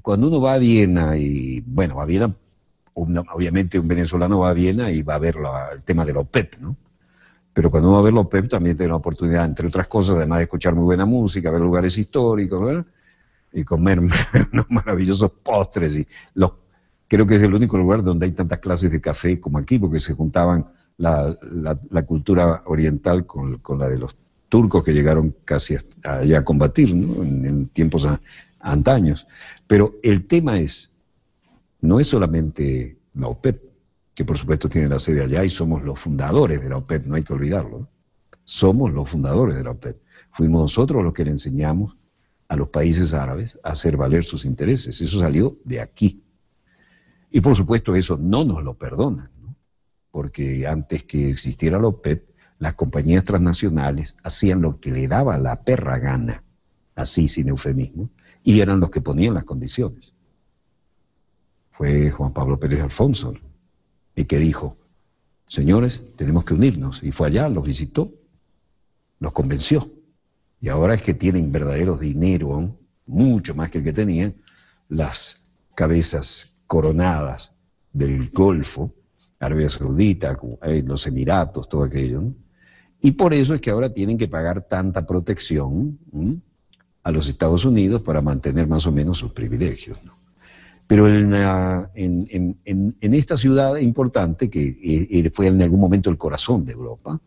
Cuando uno va a Viena, y bueno, va a Viena, obviamente un venezolano va a Viena y va a ver el tema de la OPEP, ¿no? Pero cuando uno va a ver la OPEP también tiene la oportunidad, entre otras cosas, además de escuchar muy buena música, ver lugares históricos, ¿verdad? Y comer unos maravillosos postres. Creo que es el único lugar donde hay tantas clases de café como aquí, porque se juntaban la cultura oriental con la de los turcos que llegaron casi allá a combatir, ¿no? En tiempos antaños. Pero el tema no es solamente la OPEP, que por supuesto tiene la sede allá y somos los fundadores de la OPEP, no hay que olvidarlo, ¿no? Somos los fundadores de la OPEP. Fuimos nosotros los que le enseñamos a los países árabes a hacer valer sus intereses. Eso salió de aquí. Y por supuesto eso no nos lo perdonan, ¿no? Porque antes que existiera la OPEP, las compañías transnacionales hacían lo que le daba la perra gana, así sin eufemismo, y eran los que ponían las condiciones. Fue Juan Pablo Pérez Alfonso, y que dijo, señores, tenemos que unirnos, y fue allá, los visitó, los convenció, y ahora es que tienen verdadero dinero, mucho más que el que tenían, las cabezas coronadas del Golfo, Arabia Saudita, los Emiratos, todo aquello, ¿no? Y por eso es que ahora tienen que pagar tanta protección a los Estados Unidos para mantener más o menos sus privilegios, ¿no? Pero en esta ciudad importante, que fue en algún momento el corazón de Europa,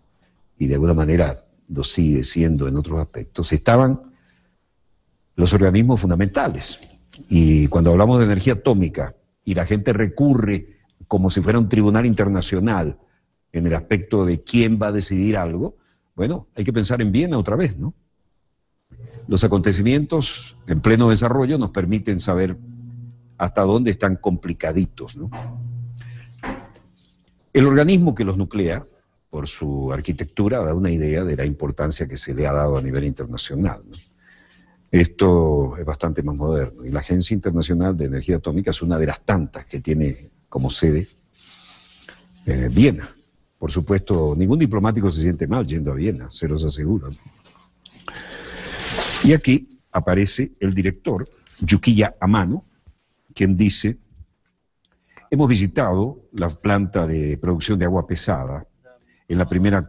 y de alguna manera lo sigue siendo en otros aspectos, estaban los organismos fundamentales. Y cuando hablamos de energía atómica, y la gente recurre como si fuera un tribunal internacional en el aspecto de quién va a decidir algo, bueno, hay que pensar en Viena otra vez, ¿no? Los acontecimientos en pleno desarrollo nos permiten saber hasta dónde están complicaditos, ¿no? El organismo que los nuclea, por su arquitectura, da una idea de la importancia que se le ha dado a nivel internacional, ¿no? Esto es bastante más moderno, y la Agencia Internacional de Energía Atómica es una de las tantas que tiene como sede Viena. Por supuesto, ningún diplomático se siente mal yendo a Viena, se los aseguro, ¿no? Y aquí aparece el director, Yukiya Amano, quien dice: hemos visitado la planta de producción de agua pesada en la primera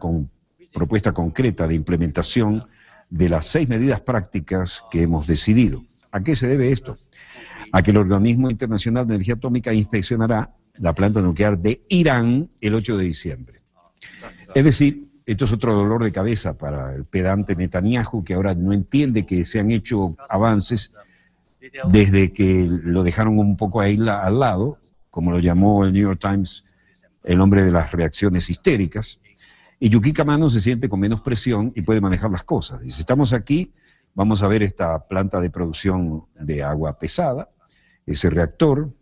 propuesta concreta de implementación de las 6 medidas prácticas que hemos decidido. ¿A qué se debe esto? A que el Organismo Internacional de Energía Atómica inspeccionará la planta nuclear de Irán el 8 de diciembre. Es decir, esto es otro dolor de cabeza para el pedante Netanyahu, que ahora no entiende que se han hecho avances desde que lo dejaron un poco ahí al lado, como lo llamó el New York Times, el hombre de las reacciones histéricas. Y Yukiya Amano se siente con menos presión y puede manejar las cosas. Dice: estamos aquí, vamos a ver esta planta de producción de agua pesada, ese reactor,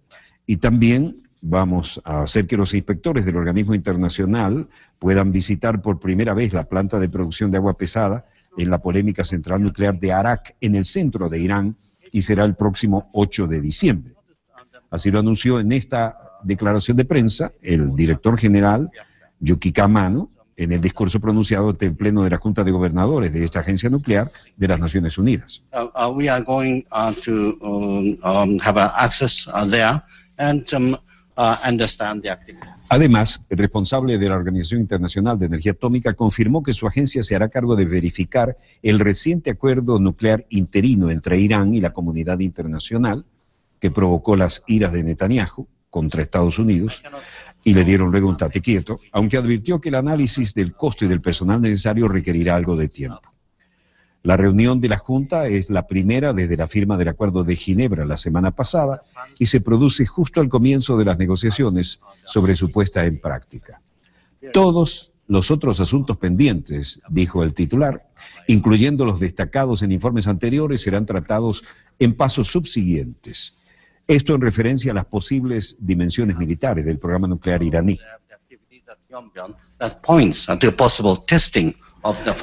y también vamos a hacer que los inspectores del organismo internacional puedan visitar por primera vez la planta de producción de agua pesada en la polémica central nuclear de Arak, en el centro de Irán, y será el próximo 8 de diciembre. Así lo anunció en esta declaración de prensa el director general, Yukiya Amano, en el discurso pronunciado ante el Pleno de la Junta de Gobernadores de esta agencia nuclear de las Naciones Unidas. We are going to have access there and understand the activity. Además, el responsable de la Organización Internacional de Energía Atómica confirmó que su agencia se hará cargo de verificar el reciente acuerdo nuclear interino entre Irán y la comunidad internacional, que provocó las iras de Netanyahu contra Estados Unidos, y le dieron luego un tate quieto, aunque advirtió que el análisis del costo y del personal necesario requerirá algo de tiempo. La reunión de la Junta es la primera desde la firma del Acuerdo de Ginebra la semana pasada y se produce justo al comienzo de las negociaciones sobre su puesta en práctica. Todos los otros asuntos pendientes, dijo el titular, incluyendo los destacados en informes anteriores, serán tratados en pasos subsiguientes. Esto en referencia a las posibles dimensiones militares del programa nuclear iraní.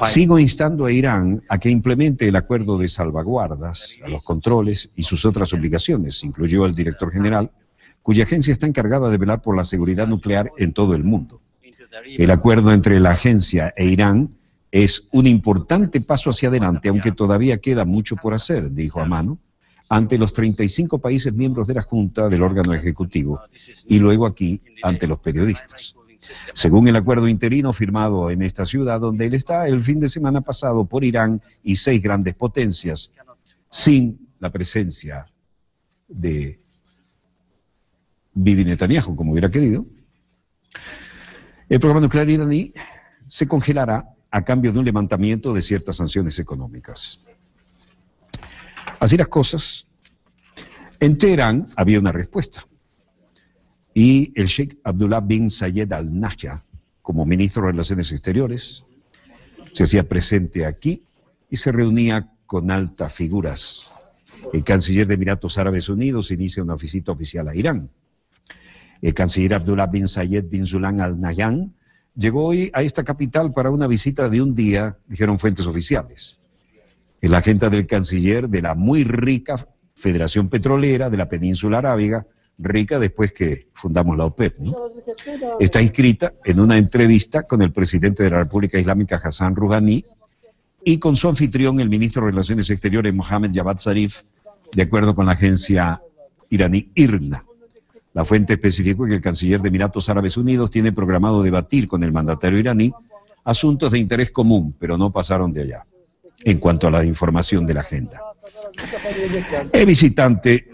Sigo instando a Irán a que implemente el acuerdo de salvaguardas, a los controles y sus otras obligaciones, incluyó el director general, cuya agencia está encargada de velar por la seguridad nuclear en todo el mundo. El acuerdo entre la agencia e Irán es un importante paso hacia adelante, aunque todavía queda mucho por hacer, dijo Amano, ante los 35 países miembros de la Junta del órgano ejecutivo y luego aquí ante los periodistas. Según el acuerdo interino firmado en esta ciudad donde él está el fin de semana pasado por Irán y 6 grandes potencias, sin la presencia de Bibi Netanyahu, como hubiera querido, el programa nuclear iraní se congelará a cambio de un levantamiento de ciertas sanciones económicas. Así las cosas, en Teherán había una respuesta. Y el Sheikh Abdullah bin Zayed Al Nahyan, como ministro de Relaciones Exteriores, se hacía presente aquí y se reunía con altas figuras. El canciller de Emiratos Árabes Unidos inicia una visita oficial a Irán. El canciller Abdullah bin Zayed bin Sulan Al Nahyan llegó hoy a esta capital para una visita de un día, dijeron fuentes oficiales. En la agenda del canciller de la muy rica Federación Petrolera de la Península Arábiga, rica después que fundamos la OPEP, ¿no? Está inscrita en una entrevista con el presidente de la República Islámica, Hassan Rouhani, y con su anfitrión, el ministro de Relaciones Exteriores, Mohammad Javad Zarif, de acuerdo con la agencia iraní IRNA. La fuente especificó que el canciller de Emiratos Árabes Unidos tiene programado debatir con el mandatario iraní asuntos de interés común, pero no pasaron de allá, en cuanto a la información de la agenda. El visitante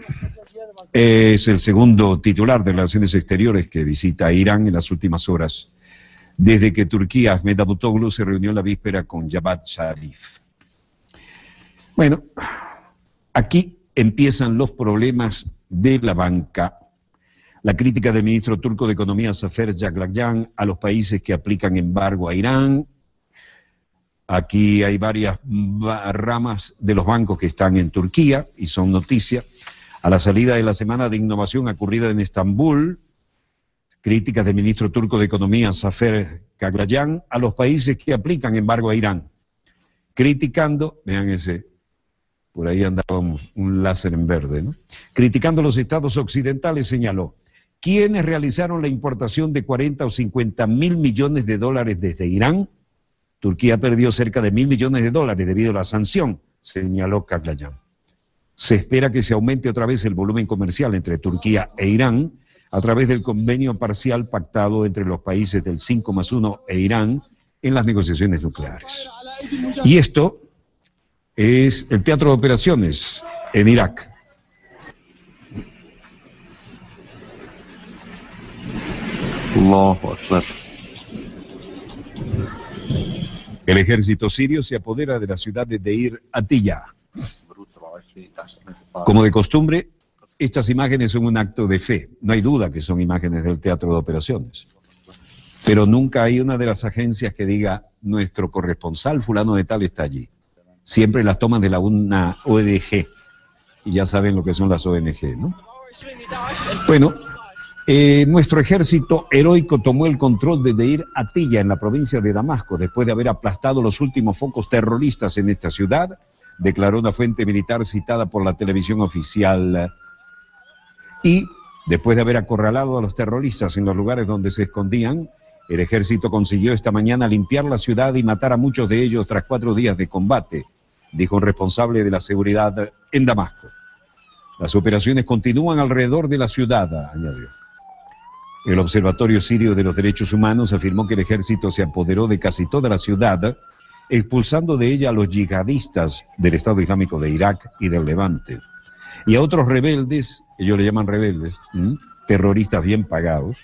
es el segundo titular de Relaciones Exteriores que visita a Irán en las últimas horas, desde que Turquía, Ahmed Davutoglu, se reunió en la víspera con Javad Zarif. Bueno, aquí empiezan los problemas de la banca. La crítica del ministro turco de Economía, Zafer Jaglagyan, a los países que aplican embargo a Irán. Aquí hay varias ramas de los bancos que están en Turquía y son noticia. A la salida de la semana de innovación ocurrida en Estambul, críticas del ministro turco de Economía, Zafer Kaglayan, a los países que aplican embargo a Irán. Criticando, vean ese, por ahí andaba un láser en verde, ¿no? Criticando a los estados occidentales, señaló, quienes realizaron la importación de 40 o 50 mil millones de dólares desde Irán. Turquía perdió cerca de 1.000 millones de dólares debido a la sanción, señaló Kaglayan. Se espera que se aumente otra vez el volumen comercial entre Turquía e Irán a través del convenio parcial pactado entre los países del 5+1 e Irán en las negociaciones nucleares. Y esto es el teatro de operaciones en Irak. Allahu Akbar. El ejército sirio se apodera de la ciudad de Deir Atiyah. Como de costumbre, estas imágenes son un acto de fe. No hay duda que son imágenes del teatro de operaciones. Pero nunca hay una de las agencias que diga, nuestro corresponsal fulano de tal está allí. Siempre las toman de una ONG. Y ya saben lo que son las ONG, ¿no? Bueno, nuestro ejército heroico tomó el control de Deir Atiyah en la provincia de Damasco después de haber aplastado los últimos focos terroristas en esta ciudad, declaró una fuente militar citada por la televisión oficial. Y después de haber acorralado a los terroristas en los lugares donde se escondían, el ejército consiguió esta mañana limpiar la ciudad y matar a muchos de ellos tras 4 días de combate, dijo un responsable de la seguridad en Damasco. Las operaciones continúan alrededor de la ciudad, añadió. El Observatorio Sirio de los Derechos Humanos afirmó que el ejército se apoderó de casi toda la ciudad, expulsando de ella a los yihadistas del Estado Islámico de Irak y del Levante, y a otros rebeldes, ellos le llaman rebeldes, terroristas bien pagados,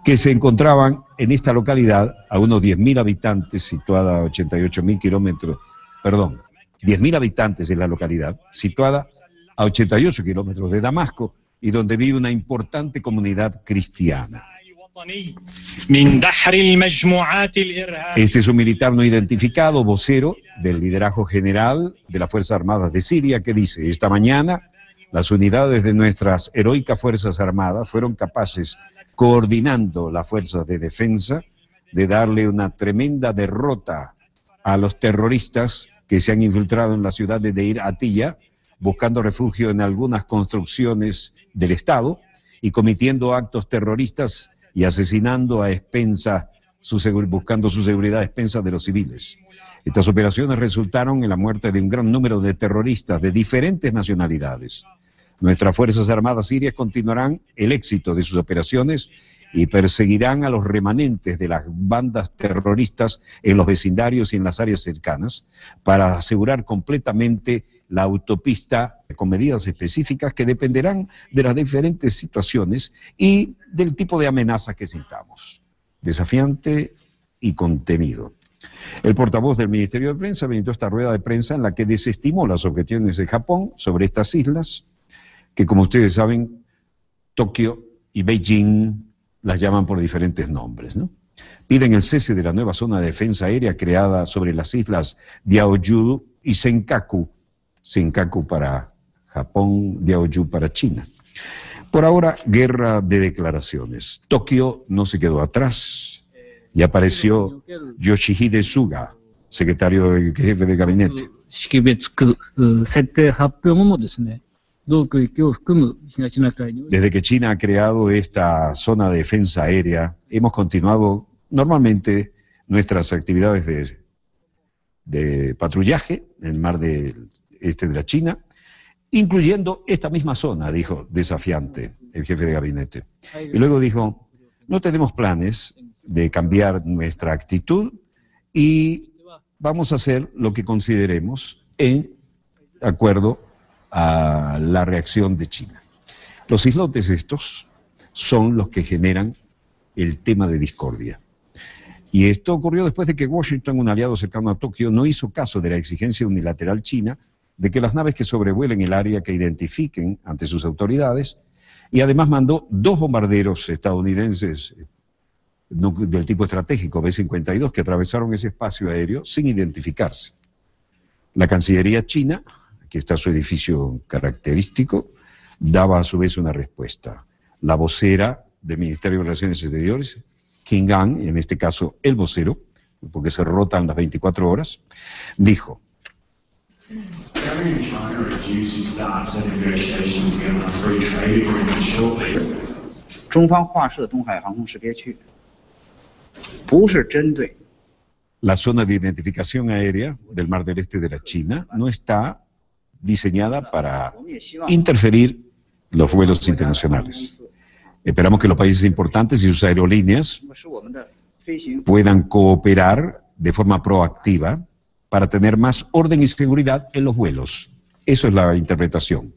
que se encontraban en esta localidad a unos 10.000 habitantes, situada a 88.000 kilómetros, 10.000 habitantes en la localidad, situada a 88 kilómetros de Damasco, y donde vive una importante comunidad cristiana. Este es un militar no identificado, vocero del liderazgo general de las Fuerzas Armadas de Siria, que dice, esta mañana las unidades de nuestras heroicas Fuerzas Armadas fueron capaces, coordinando las fuerzas de defensa, de darle una tremenda derrota a los terroristas que se han infiltrado en la ciudad de Deir Atiyah, buscando refugio en algunas construcciones del Estado y cometiendo actos terroristas y asesinando a expensas, buscando su seguridad a expensas de los civiles. Estas operaciones resultaron en la muerte de un gran número de terroristas de diferentes nacionalidades. Nuestras Fuerzas Armadas sirias continuarán el éxito de sus operaciones y perseguirán a los remanentes de las bandas terroristas en los vecindarios y en las áreas cercanas para asegurar completamente la autopista con medidas específicas que dependerán de las diferentes situaciones y del tipo de amenazas que sintamos. Desafiante y contenido. El portavoz del Ministerio de Prensa visitó esta rueda de prensa en la que desestimó las objeciones de Japón sobre estas islas, que como ustedes saben, Tokio y Beijing las llaman por diferentes nombres, ¿no? Piden el cese de la nueva zona de defensa aérea creada sobre las islas Diaoyu y Senkaku. Senkaku para Japón, Diaoyu para China. Por ahora, guerra de declaraciones. Tokio no se quedó atrás y apareció Yoshihide Suga, secretario jefe de gabinete. Desde que China ha creado esta zona de defensa aérea, hemos continuado normalmente nuestras actividades de patrullaje en el mar del este de la China, incluyendo esta misma zona, dijo desafiante el jefe de gabinete. Y luego dijo, no tenemos planes de cambiar nuestra actitud y vamos a hacer lo que consideremos en acuerdo a la reacción de China. Los islotes estos son los que generan el tema de discordia. Y esto ocurrió después de que Washington, un aliado cercano a Tokio, no hizo caso de la exigencia unilateral china de que las naves que sobrevuelen el área que identifiquen ante sus autoridades, y además mandó 2 bombarderos estadounidenses del tipo estratégico B-52 que atravesaron ese espacio aéreo sin identificarse. La Cancillería china, aquí está su edificio característico, daba a su vez una respuesta. La vocera del Ministerio de Relaciones Exteriores, Qin Gang, en este caso el vocero, porque se rotan las 24 horas, dijo: la zona de identificación aérea del Mar del Este de la China no está diseñada para interferir los vuelos internacionales. Esperamos que los países importantes y sus aerolíneas puedan cooperar de forma proactiva para tener más orden y seguridad en los vuelos. Eso es la interpretación.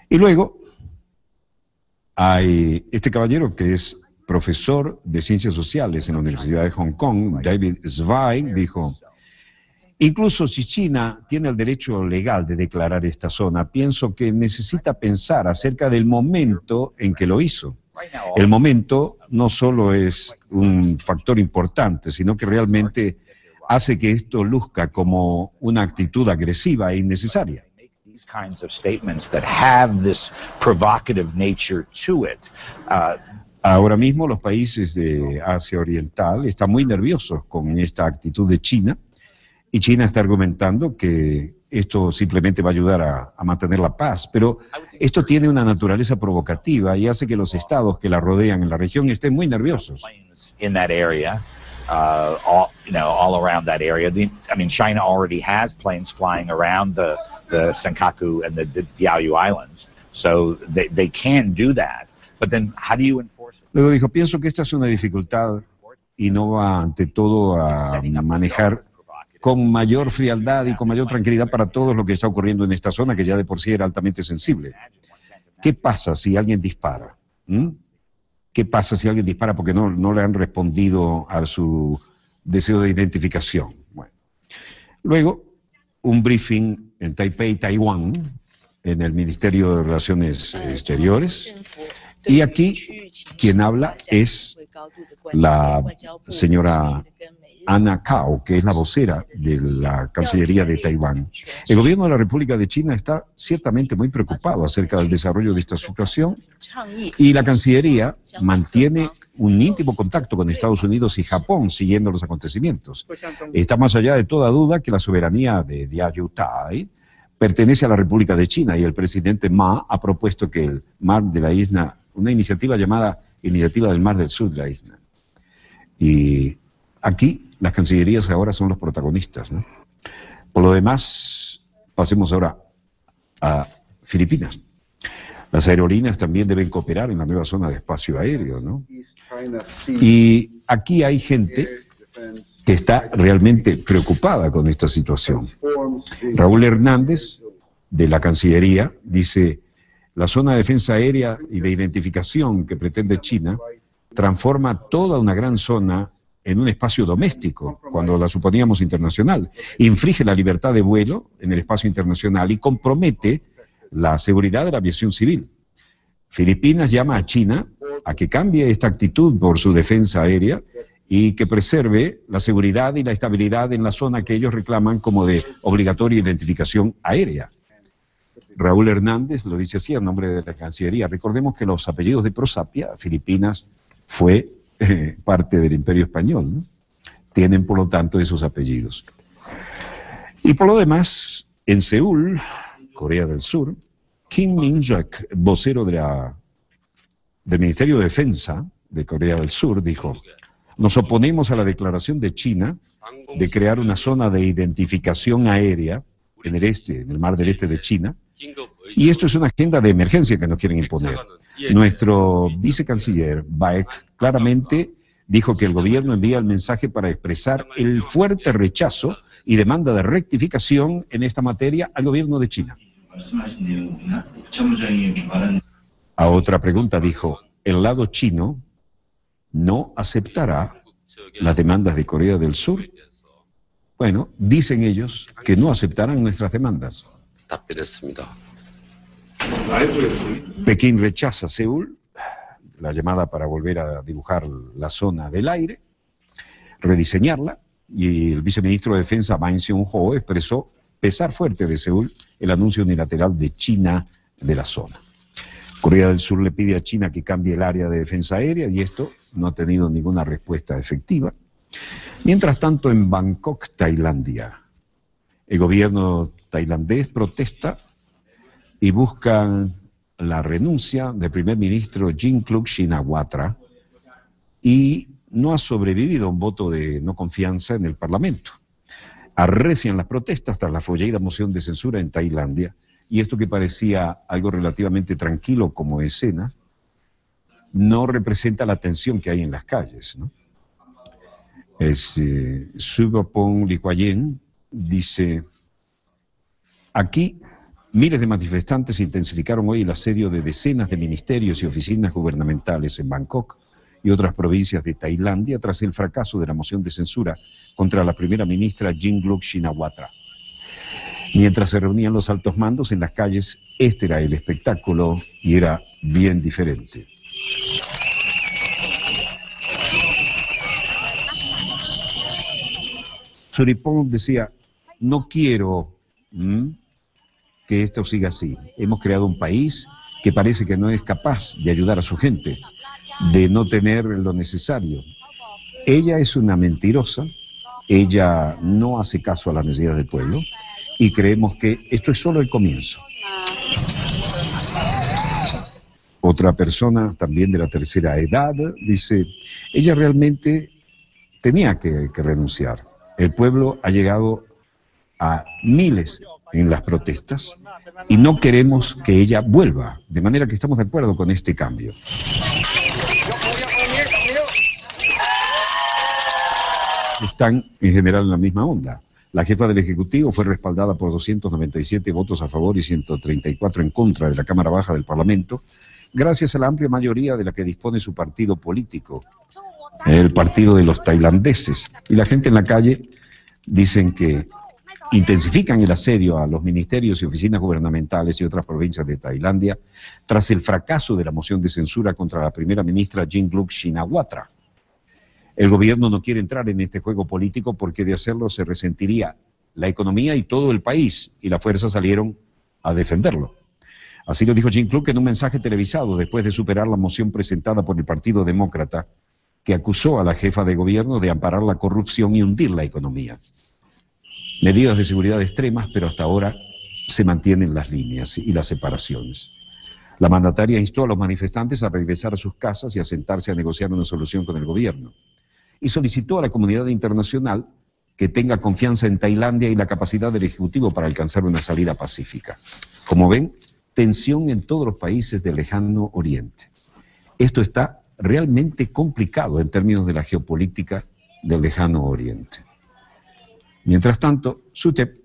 Y luego hay este caballero que es profesor de Ciencias Sociales en la Universidad de Hong Kong, David Zweig, dijo: incluso si China tiene el derecho legal de declarar esta zona, pienso que necesita pensar acerca del momento en que lo hizo. El momento no solo es un factor importante, sino que realmente hace que esto luzca como una actitud agresiva e innecesaria. Ahora mismo los países de Asia Oriental están muy nerviosos con esta actitud de China, y China está argumentando que esto simplemente va a ayudar a mantener la paz, pero esto tiene una naturaleza provocativa y hace que los estados que la rodean en la región estén muy nerviosos. All around that area. China already has planes flying around the Senkaku and the Diaoyu Islands, so they can do that. But then, how do you enforce it? Luego dijo: pienso que esta es una dificultad y no va ante todo a manejar con mayor frialdad y con mayor tranquilidad para todo lo que está ocurriendo en esta zona, que ya de por sí era altamente sensible. ¿Qué pasa si alguien dispara? ¿Qué pasa si alguien dispara porque no le han respondido a su deseo de identificación? Bueno. Luego, un briefing en Taipei, Taiwán, en el Ministerio de Relaciones Exteriores. Y aquí quien habla es la señora Ana Cao, que es la vocera de la Cancillería de Taiwán. El gobierno de la República de China está ciertamente muy preocupado acerca del desarrollo de esta situación, y la Cancillería mantiene un íntimo contacto con Estados Unidos y Japón siguiendo los acontecimientos. Está más allá de toda duda que la soberanía de Diaoyutai pertenece a la República de China, y el presidente Ma ha propuesto que el mar de la isla, una iniciativa llamada Iniciativa del Mar del Sur de la isla. Y aquí las cancillerías ahora son los protagonistas, ¿no? Por lo demás, pasemos ahora a Filipinas. Las aerolíneas también deben cooperar en la nueva zona de espacio aéreo, ¿no? Y aquí hay gente que está realmente preocupada con esta situación. Raúl Hernández, de la Cancillería, dice: la zona de defensa aérea y de identificación que pretende China transforma toda una gran zona en un espacio doméstico, cuando la suponíamos internacional. Infringe la libertad de vuelo en el espacio internacional y compromete la seguridad de la aviación civil. Filipinas llama a China a que cambie esta actitud por su defensa aérea y que preserve la seguridad y la estabilidad en la zona que ellos reclaman como de obligatoria identificación aérea. Raúl Hernández lo dice así en nombre de la Cancillería. Recordemos que los apellidos de Prosapia, Filipinas, fue parte del Imperio Español, ¿no? Tienen, por lo tanto, esos apellidos. Y por lo demás, en Seúl, Corea del Sur, Kim Min-jak, vocero del Ministerio de Defensa de Corea del Sur, dijo: nos oponemos a la declaración de China de crear una zona de identificación aérea en el Mar del Este de China, y esto es una agenda de emergencia que nos quieren imponer. Nuestro vicecanciller Baek claramente dijo que el gobierno envía el mensaje para expresar el fuerte rechazo y demanda de rectificación en esta materia al gobierno de China. A otra pregunta dijo: el lado chino no aceptará las demandas de Corea del Sur. Bueno, dicen ellos que no aceptarán nuestras demandas. Pekín rechaza Seúl la llamada para volver a dibujar la zona del aire, rediseñarla, y el viceministro de Defensa, Bang Seung-ho, expresó pesar fuerte de Seúl el anuncio unilateral de China de la zona. Corea del Sur le pide a China que cambie el área de defensa aérea y esto no ha tenido ninguna respuesta efectiva. Mientras tanto, en Bangkok, Tailandia, el gobierno tailandés protesta y busca la renuncia del primer ministro Yingluck Shinawatra y no ha sobrevivido a un voto de no confianza en el Parlamento. Arrecian las protestas tras la folleada moción de censura en Tailandia, y esto que parecía algo relativamente tranquilo como escena, no representa la tensión que hay en las calles, ¿no? Subapong Liquayen dice, aquí miles de manifestantes intensificaron hoy el asedio de decenas de ministerios y oficinas gubernamentales en Bangkok y otras provincias de Tailandia tras el fracaso de la moción de censura contra la primera ministra Yingluck Shinawatra. Mientras se reunían los altos mandos en las calles, este era el espectáculo y era bien diferente. Suripong decía, no quiero que esto siga así. Hemos creado un país que parece que no es capaz de ayudar a su gente, de no tener lo necesario. Ella es una mentirosa, ella no hace caso a las necesidades del pueblo y creemos que esto es solo el comienzo. Otra persona, también de la tercera edad, dice, ella realmente tenía que renunciar. El pueblo ha llegado a miles en las protestas y no queremos que ella vuelva, de manera que estamos de acuerdo con este cambio. Están en general en la misma onda. La jefa del Ejecutivo fue respaldada por 297 votos a favor y 134 en contra de la Cámara Baja del Parlamento, gracias a la amplia mayoría de la que dispone su partido político, el Partido de los Tailandeses. Y la gente en la calle dicen que intensifican el asedio a los ministerios y oficinas gubernamentales y otras provincias de Tailandia tras el fracaso de la moción de censura contra la primera ministra Yingluck Shinawatra. El gobierno no quiere entrar en este juego político porque de hacerlo se resentiría la economía y todo el país, y las fuerzas salieron a defenderlo. Así lo dijo Yingluck en un mensaje televisado después de superar la moción presentada por el Partido Demócrata que acusó a la jefa de gobierno de amparar la corrupción y hundir la economía. Medidas de seguridad extremas, pero hasta ahora se mantienen las líneas y las separaciones. La mandataria instó a los manifestantes a regresar a sus casas y a sentarse a negociar una solución con el gobierno. Y solicitó a la comunidad internacional que tenga confianza en Tailandia y la capacidad del Ejecutivo para alcanzar una salida pacífica. Como ven, tensión en todos los países del lejano oriente. Esto está realmente complicado en términos de la geopolítica del lejano oriente. Mientras tanto, Suthep,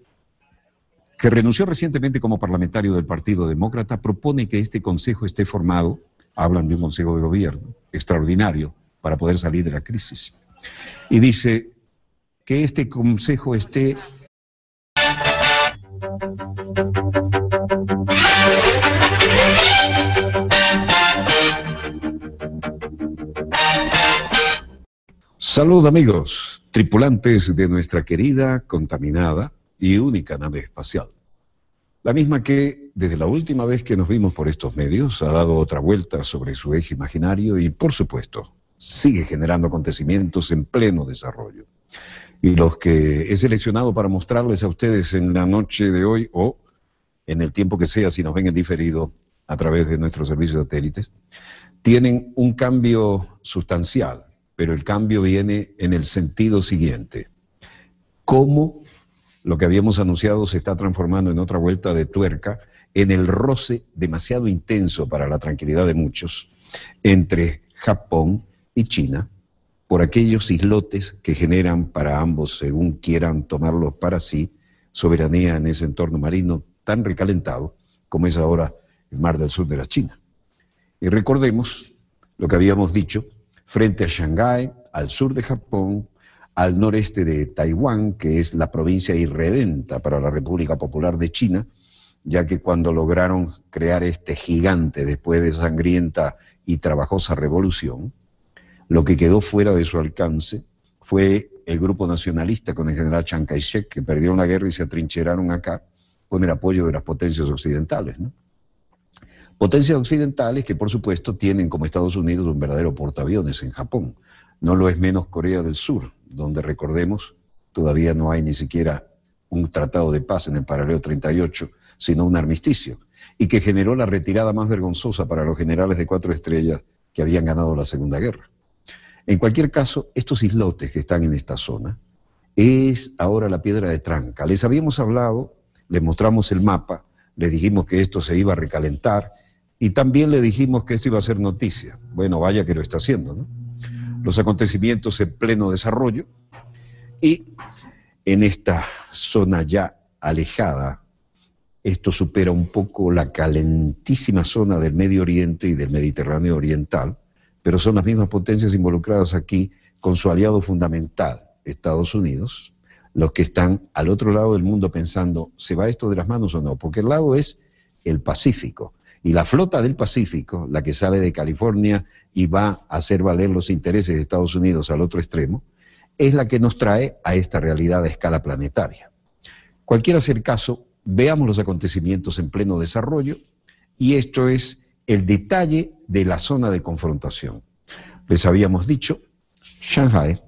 que renunció recientemente como parlamentario del Partido Demócrata, propone que este consejo esté formado, hablan de un consejo de gobierno extraordinario para poder salir de la crisis. Y dice que este consejo esté Salud amigos, tripulantes de nuestra querida, contaminada y única nave espacial. La misma que, desde la última vez que nos vimos por estos medios, ha dado otra vuelta sobre su eje imaginario y, por supuesto, sigue generando acontecimientos en pleno desarrollo. Y los que he seleccionado para mostrarles a ustedes en la noche de hoy, o en el tiempo que sea, si nos ven en diferido a través de nuestros servicios satélites, tienen un cambio sustancial. Pero el cambio viene en el sentido siguiente. Cómo lo que habíamos anunciado se está transformando en otra vuelta de tuerca, en el roce demasiado intenso para la tranquilidad de muchos, entre Japón y China, por aquellos islotes que generan para ambos, según quieran tomarlos para sí, soberanía en ese entorno marino tan recalentado como es ahora el Mar del Sur de la China. Y recordemos lo que habíamos dicho, frente a Shanghái, al sur de Japón, al noreste de Taiwán, que es la provincia irredenta para la República Popular de China, ya que cuando lograron crear este gigante después de sangrienta y trabajosa revolución, lo que quedó fuera de su alcance fue el grupo nacionalista con el general Chiang Kai-shek, que perdieron la guerra y se atrincheraron acá con el apoyo de las potencias occidentales, ¿no? Potencias occidentales que, por supuesto, tienen como Estados Unidos un verdadero portaaviones en Japón. No lo es menos Corea del Sur, donde, recordemos, todavía no hay ni siquiera un tratado de paz en el paralelo 38, sino un armisticio, y que generó la retirada más vergonzosa para los generales de 4 estrellas que habían ganado la Segunda Guerra. En cualquier caso, estos islotes que están en esta zona es ahora la piedra de tranca. Les habíamos hablado, les mostramos el mapa, les dijimos que esto se iba a recalentar y también le dijimos que esto iba a ser noticia. Bueno, vaya que lo está haciendo, ¿no? Los acontecimientos en pleno desarrollo y en esta zona ya alejada, esto supera un poco la calentísima zona del Medio Oriente y del Mediterráneo Oriental, pero son las mismas potencias involucradas aquí con su aliado fundamental, Estados Unidos, los que están al otro lado del mundo pensando, ¿se va esto de las manos o no? Porque el lado es el Pacífico, y la flota del Pacífico, la que sale de California y va a hacer valer los intereses de Estados Unidos al otro extremo, es la que nos trae a esta realidad a escala planetaria. Cualquiera sea el caso, veamos los acontecimientos en pleno desarrollo, y esto es el detalle de la zona de confrontación. Les habíamos dicho Shanghái,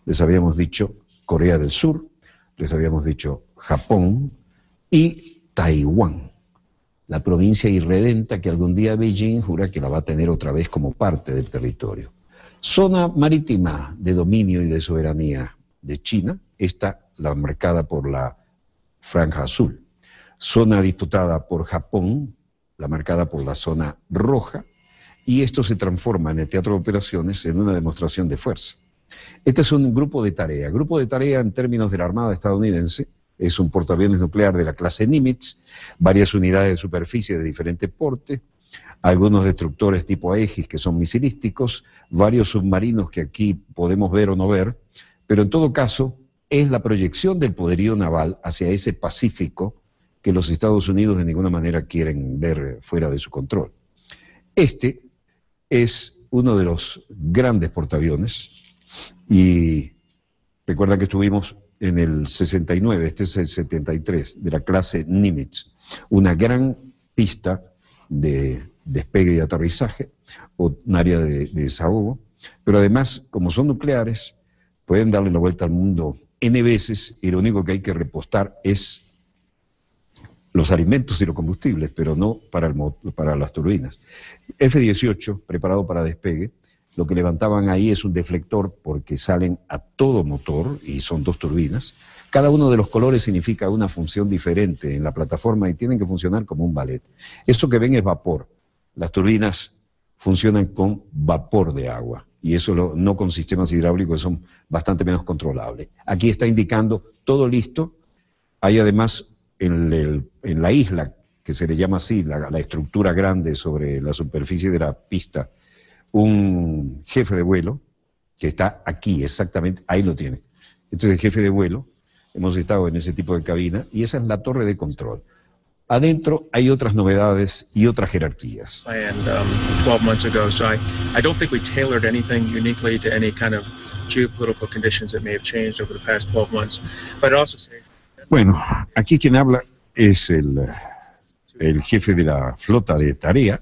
les habíamos dicho Corea del Sur, les habíamos dicho Japón y Taiwán, la provincia irredenta que algún día Beijing jura que la va a tener otra vez como parte del territorio. Zona marítima de dominio y de soberanía de China, esta la marcada por la franja azul. Zona disputada por Japón, la marcada por la zona roja, y esto se transforma en el teatro de operaciones en una demostración de fuerza. Este es un grupo de tarea. Grupo de tarea en términos de la Armada estadounidense, es un portaaviones nuclear de la clase Nimitz, varias unidades de superficie de diferente porte, algunos destructores tipo Aegis que son misilísticos, varios submarinos que aquí podemos ver o no ver, pero en todo caso es la proyección del poderío naval hacia ese Pacífico que los Estados Unidos de ninguna manera quieren ver fuera de su control. Este es uno de los grandes portaaviones y recuerda que estuvimos en el 69, este es el 73, de la clase Nimitz, una gran pista de despegue y aterrizaje, o un área de desahogo, pero además, como son nucleares, pueden darle la vuelta al mundo N veces y lo único que hay que repostar es los alimentos y los combustibles, pero no para las turbinas. F-18, preparado para despegue, lo que levantaban ahí es un deflector porque salen a todo motor y son 2 turbinas. Cada uno de los colores significa una función diferente en la plataforma y tienen que funcionar como un ballet. Eso que ven es vapor. Las turbinas funcionan con vapor de agua y eso no con sistemas hidráulicos que son bastante menos controlables. Aquí está indicando todo listo. Hay además en la isla, que se le llama así, la estructura grande sobre la superficie de la pista, un jefe de vuelo que está aquí, exactamente, ahí lo tiene. Este es el jefe de vuelo, hemos estado en ese tipo de cabina, y esa es la torre de control. Adentro hay otras novedades y otras jerarquías. And 12 months ago, so I don't think we tailored anything uniquely to any kind of geopolitical conditions that may have changed over the past 12 months. But I'd also say... Bueno, aquí quien habla es el jefe de la flota de tarea,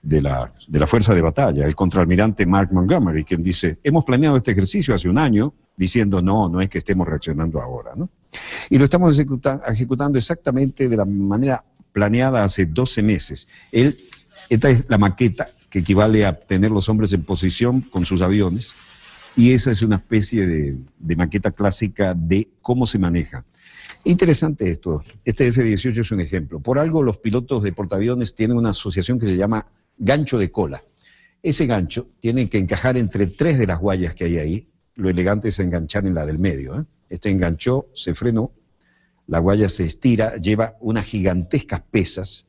de la fuerza de batalla, el contraalmirante Mark Montgomery, quien dice, hemos planeado este ejercicio hace un año, diciendo no es que estemos reaccionando ahora, ¿no? Y lo estamos ejecutando exactamente de la manera planeada hace 12 meses. Esta es la maqueta que equivale a tener los hombres en posición con sus aviones, y esa es una especie de maqueta clásica de cómo se maneja. Interesante esto, este F-18 es un ejemplo. Por algo los pilotos de portaaviones tienen una asociación que se llama gancho de cola. Ese gancho tiene que encajar entre 3 de las guayas que hay ahí. Lo elegante es enganchar en la del medio, ¿eh? Este enganchó, se frenó, la guaya se estira, lleva unas gigantescas pesas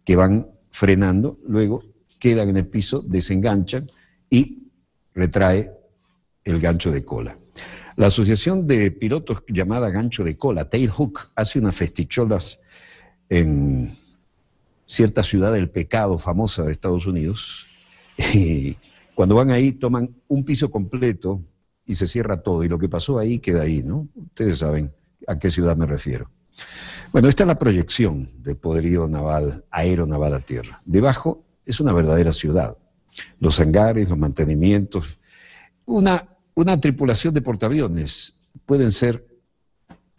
que van frenando, luego quedan en el piso, desenganchan y retrae el gancho de cola. La asociación de pilotos llamada gancho de cola, tail hook, hace unas festicholas en cierta ciudad del pecado famosa de Estados Unidos, y cuando van ahí toman un piso completo y se cierra todo, y lo que pasó ahí queda ahí, ¿no? Ustedes saben a qué ciudad me refiero. Bueno, esta es la proyección del poderío naval, aeronaval a tierra. Debajo es una verdadera ciudad. Los hangares, los mantenimientos. Una tripulación de portaaviones pueden ser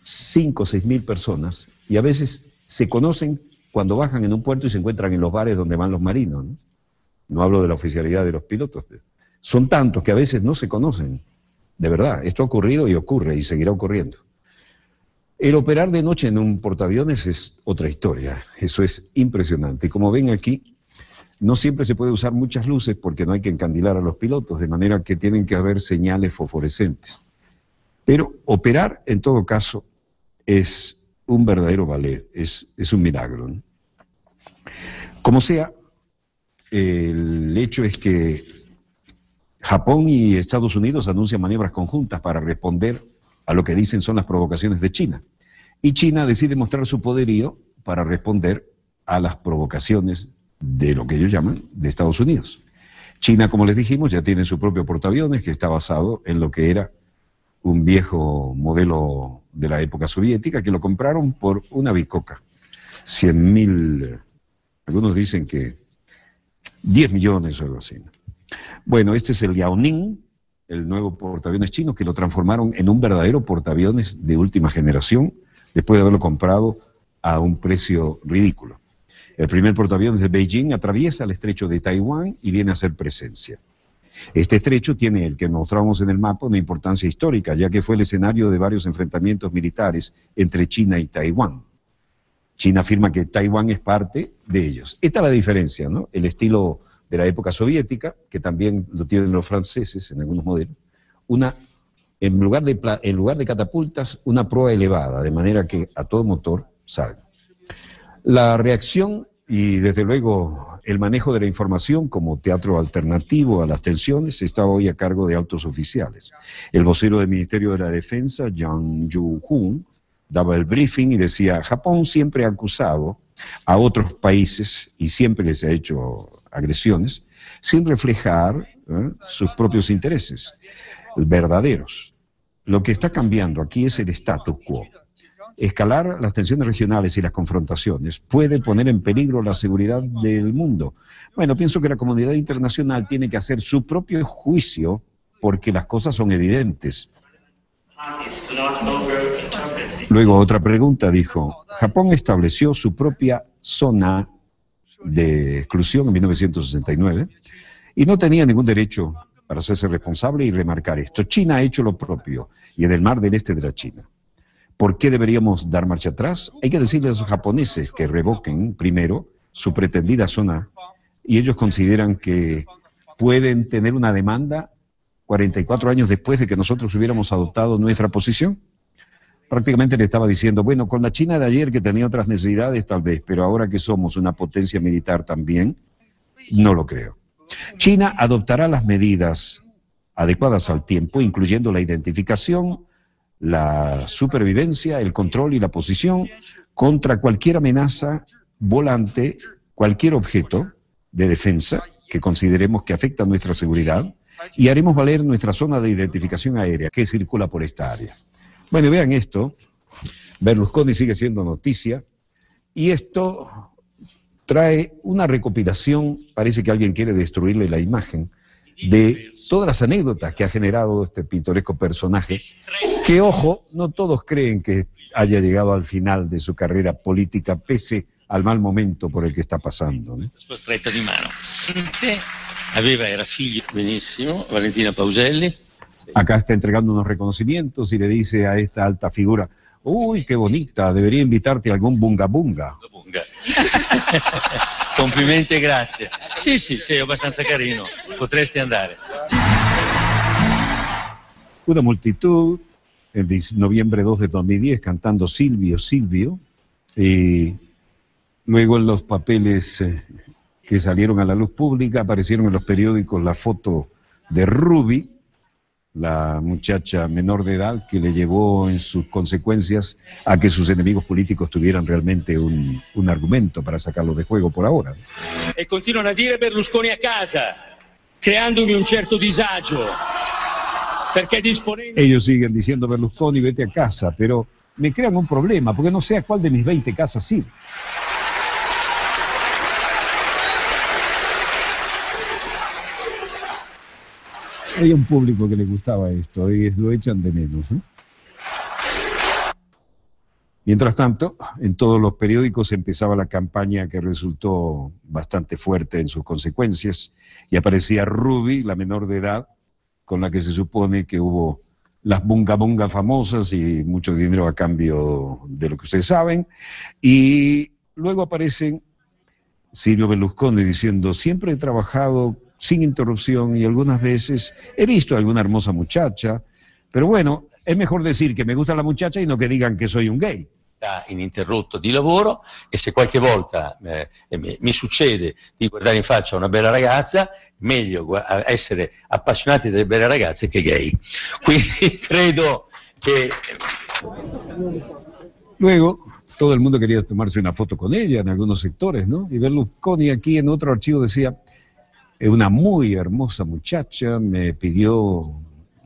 5 o 6 mil personas, y a veces se conocen cuando bajan en un puerto y se encuentran en los bares donde van los marinos, ¿no? No hablo de la oficialidad de los pilotos. Son tantos que a veces no se conocen. De verdad, esto ha ocurrido y ocurre y seguirá ocurriendo. El operar de noche en un portaaviones es otra historia. Eso es impresionante. Y como ven aquí, no siempre se puede usar muchas luces porque no hay que encandilar a los pilotos, de manera que tienen que haber señales fosforescentes. Pero operar, en todo caso, es un verdadero ballet, es un milagro, ¿no? Como sea, el hecho es que Japón y Estados Unidos anuncian maniobras conjuntas para responder a lo que dicen son las provocaciones de China. Y China decide mostrar su poderío para responder a las provocaciones de lo que ellos llaman de Estados Unidos. China, como les dijimos, ya tiene su propio portaaviones que está basado en lo que era un viejo modelo de la época soviética, que lo compraron por una bicoca, 100.000, algunos dicen que 10 millones o algo así. Bueno, este es el Liaoning, el nuevo portaaviones chino, que lo transformaron en un verdadero portaaviones de última generación, después de haberlo comprado a un precio ridículo. El primer portaaviones de Beijing atraviesa el estrecho de Taiwán y viene a hacer presencia. Este estrecho tiene, el que mostramos en el mapa, una importancia histórica, ya que fue el escenario de varios enfrentamientos militares entre China y Taiwán. China afirma que Taiwán es parte de ellos. Esta es la diferencia, ¿no? El estilo de la época soviética, que también lo tienen los franceses en algunos modelos, en lugar de catapultas, una proa elevada, de manera que a todo motor salga. La reacción y, desde luego, el manejo de la información como teatro alternativo a las tensiones está hoy a cargo de altos oficiales. El vocero del Ministerio de la Defensa, Yang Yu-hun, daba el briefing y decía: Japón siempre ha acusado a otros países y siempre les ha hecho agresiones sin reflejar sus propios intereses verdaderos. Lo que está cambiando aquí es el status quo. Escalar las tensiones regionales y las confrontaciones puede poner en peligro la seguridad del mundo. Bueno, pienso que la comunidad internacional tiene que hacer su propio juicio porque las cosas son evidentes. Luego otra pregunta dijo: Japón estableció su propia zona de exclusión en 1969 y no tenía ningún derecho para hacerse responsable y remarcar esto. China ha hecho lo propio y en el mar del este de la China. ¿Por qué deberíamos dar marcha atrás? Hay que decirles a los japoneses que revoquen primero su pretendida zona, y ellos consideran que pueden tener una demanda 44 años después de que nosotros hubiéramos adoptado nuestra posición. Prácticamente le estaba diciendo: bueno, con la China de ayer, que tenía otras necesidades tal vez, pero ahora que somos una potencia militar también, no lo creo. China adoptará las medidas adecuadas al tiempo, incluyendo la identificación, la supervivencia, el control y la posición contra cualquier amenaza volante, cualquier objeto de defensa que consideremos que afecta a nuestra seguridad, y haremos valer nuestra zona de identificación aérea que circula por esta área. Bueno, vean esto. Berlusconi sigue siendo noticia y esto trae una recopilación, parece que alguien quiere destruirle la imagen, de todas las anécdotas que ha generado este pintoresco personaje, que, ojo, no todos creen que haya llegado al final de su carrera política, pese al mal momento por el que está pasando, ¿no? Stretta di mano. Era figlio, benissimo, Valentina Pauselli. Acá está entregando unos reconocimientos y le dice a esta alta figura: uy, qué bonita, debería invitarte a algún bunga bunga. Complimenti e grazie. Sì, sei abbastanza carino, potresti andare. Una multitud, el noviembre 2 de 2010, cantando Silvio, Silvio, y luego en los papeles que salieron a la luz pública aparecieron en los periódicos la foto de Ruby, la muchacha menor de edad que le llevó en sus consecuencias a que sus enemigos políticos tuvieran realmente un argumento para sacarlo de juego por ahora. E continuano a dire Berlusconi a casa, creandomi un certo disagio, perché disponendo... Ellos siguen diciendo Berlusconi, vete a casa, pero me crean un problema, porque no sé a cuál de mis 20 casas ir. Hay un público que le gustaba esto y lo echan de menos, ¿eh? Mientras tanto, en todos los periódicos empezaba la campaña que resultó bastante fuerte en sus consecuencias y aparecía Ruby, la menor de edad, con la que se supone que hubo las bunga bunga famosas y mucho dinero a cambio de lo que ustedes saben. Y luego aparecen Silvio Berlusconi diciendo, siempre he trabajado sin interrupción y algunas veces he visto a alguna hermosa muchacha, pero bueno, es mejor decir que me gusta la muchacha y no que digan que soy un gay. Ininterrotto di lavoro, e se qualche volta mi succede di guardare in faccia una bella ragazza, meglio essere appassionati delle belle ragazze che gay. Quindi credo che... Luego, todo el mundo quería tomarse una foto con ella en algunos sectores, ¿no? Y Berlusconi aquí en otro archivo decía, una muy hermosa muchacha me pidió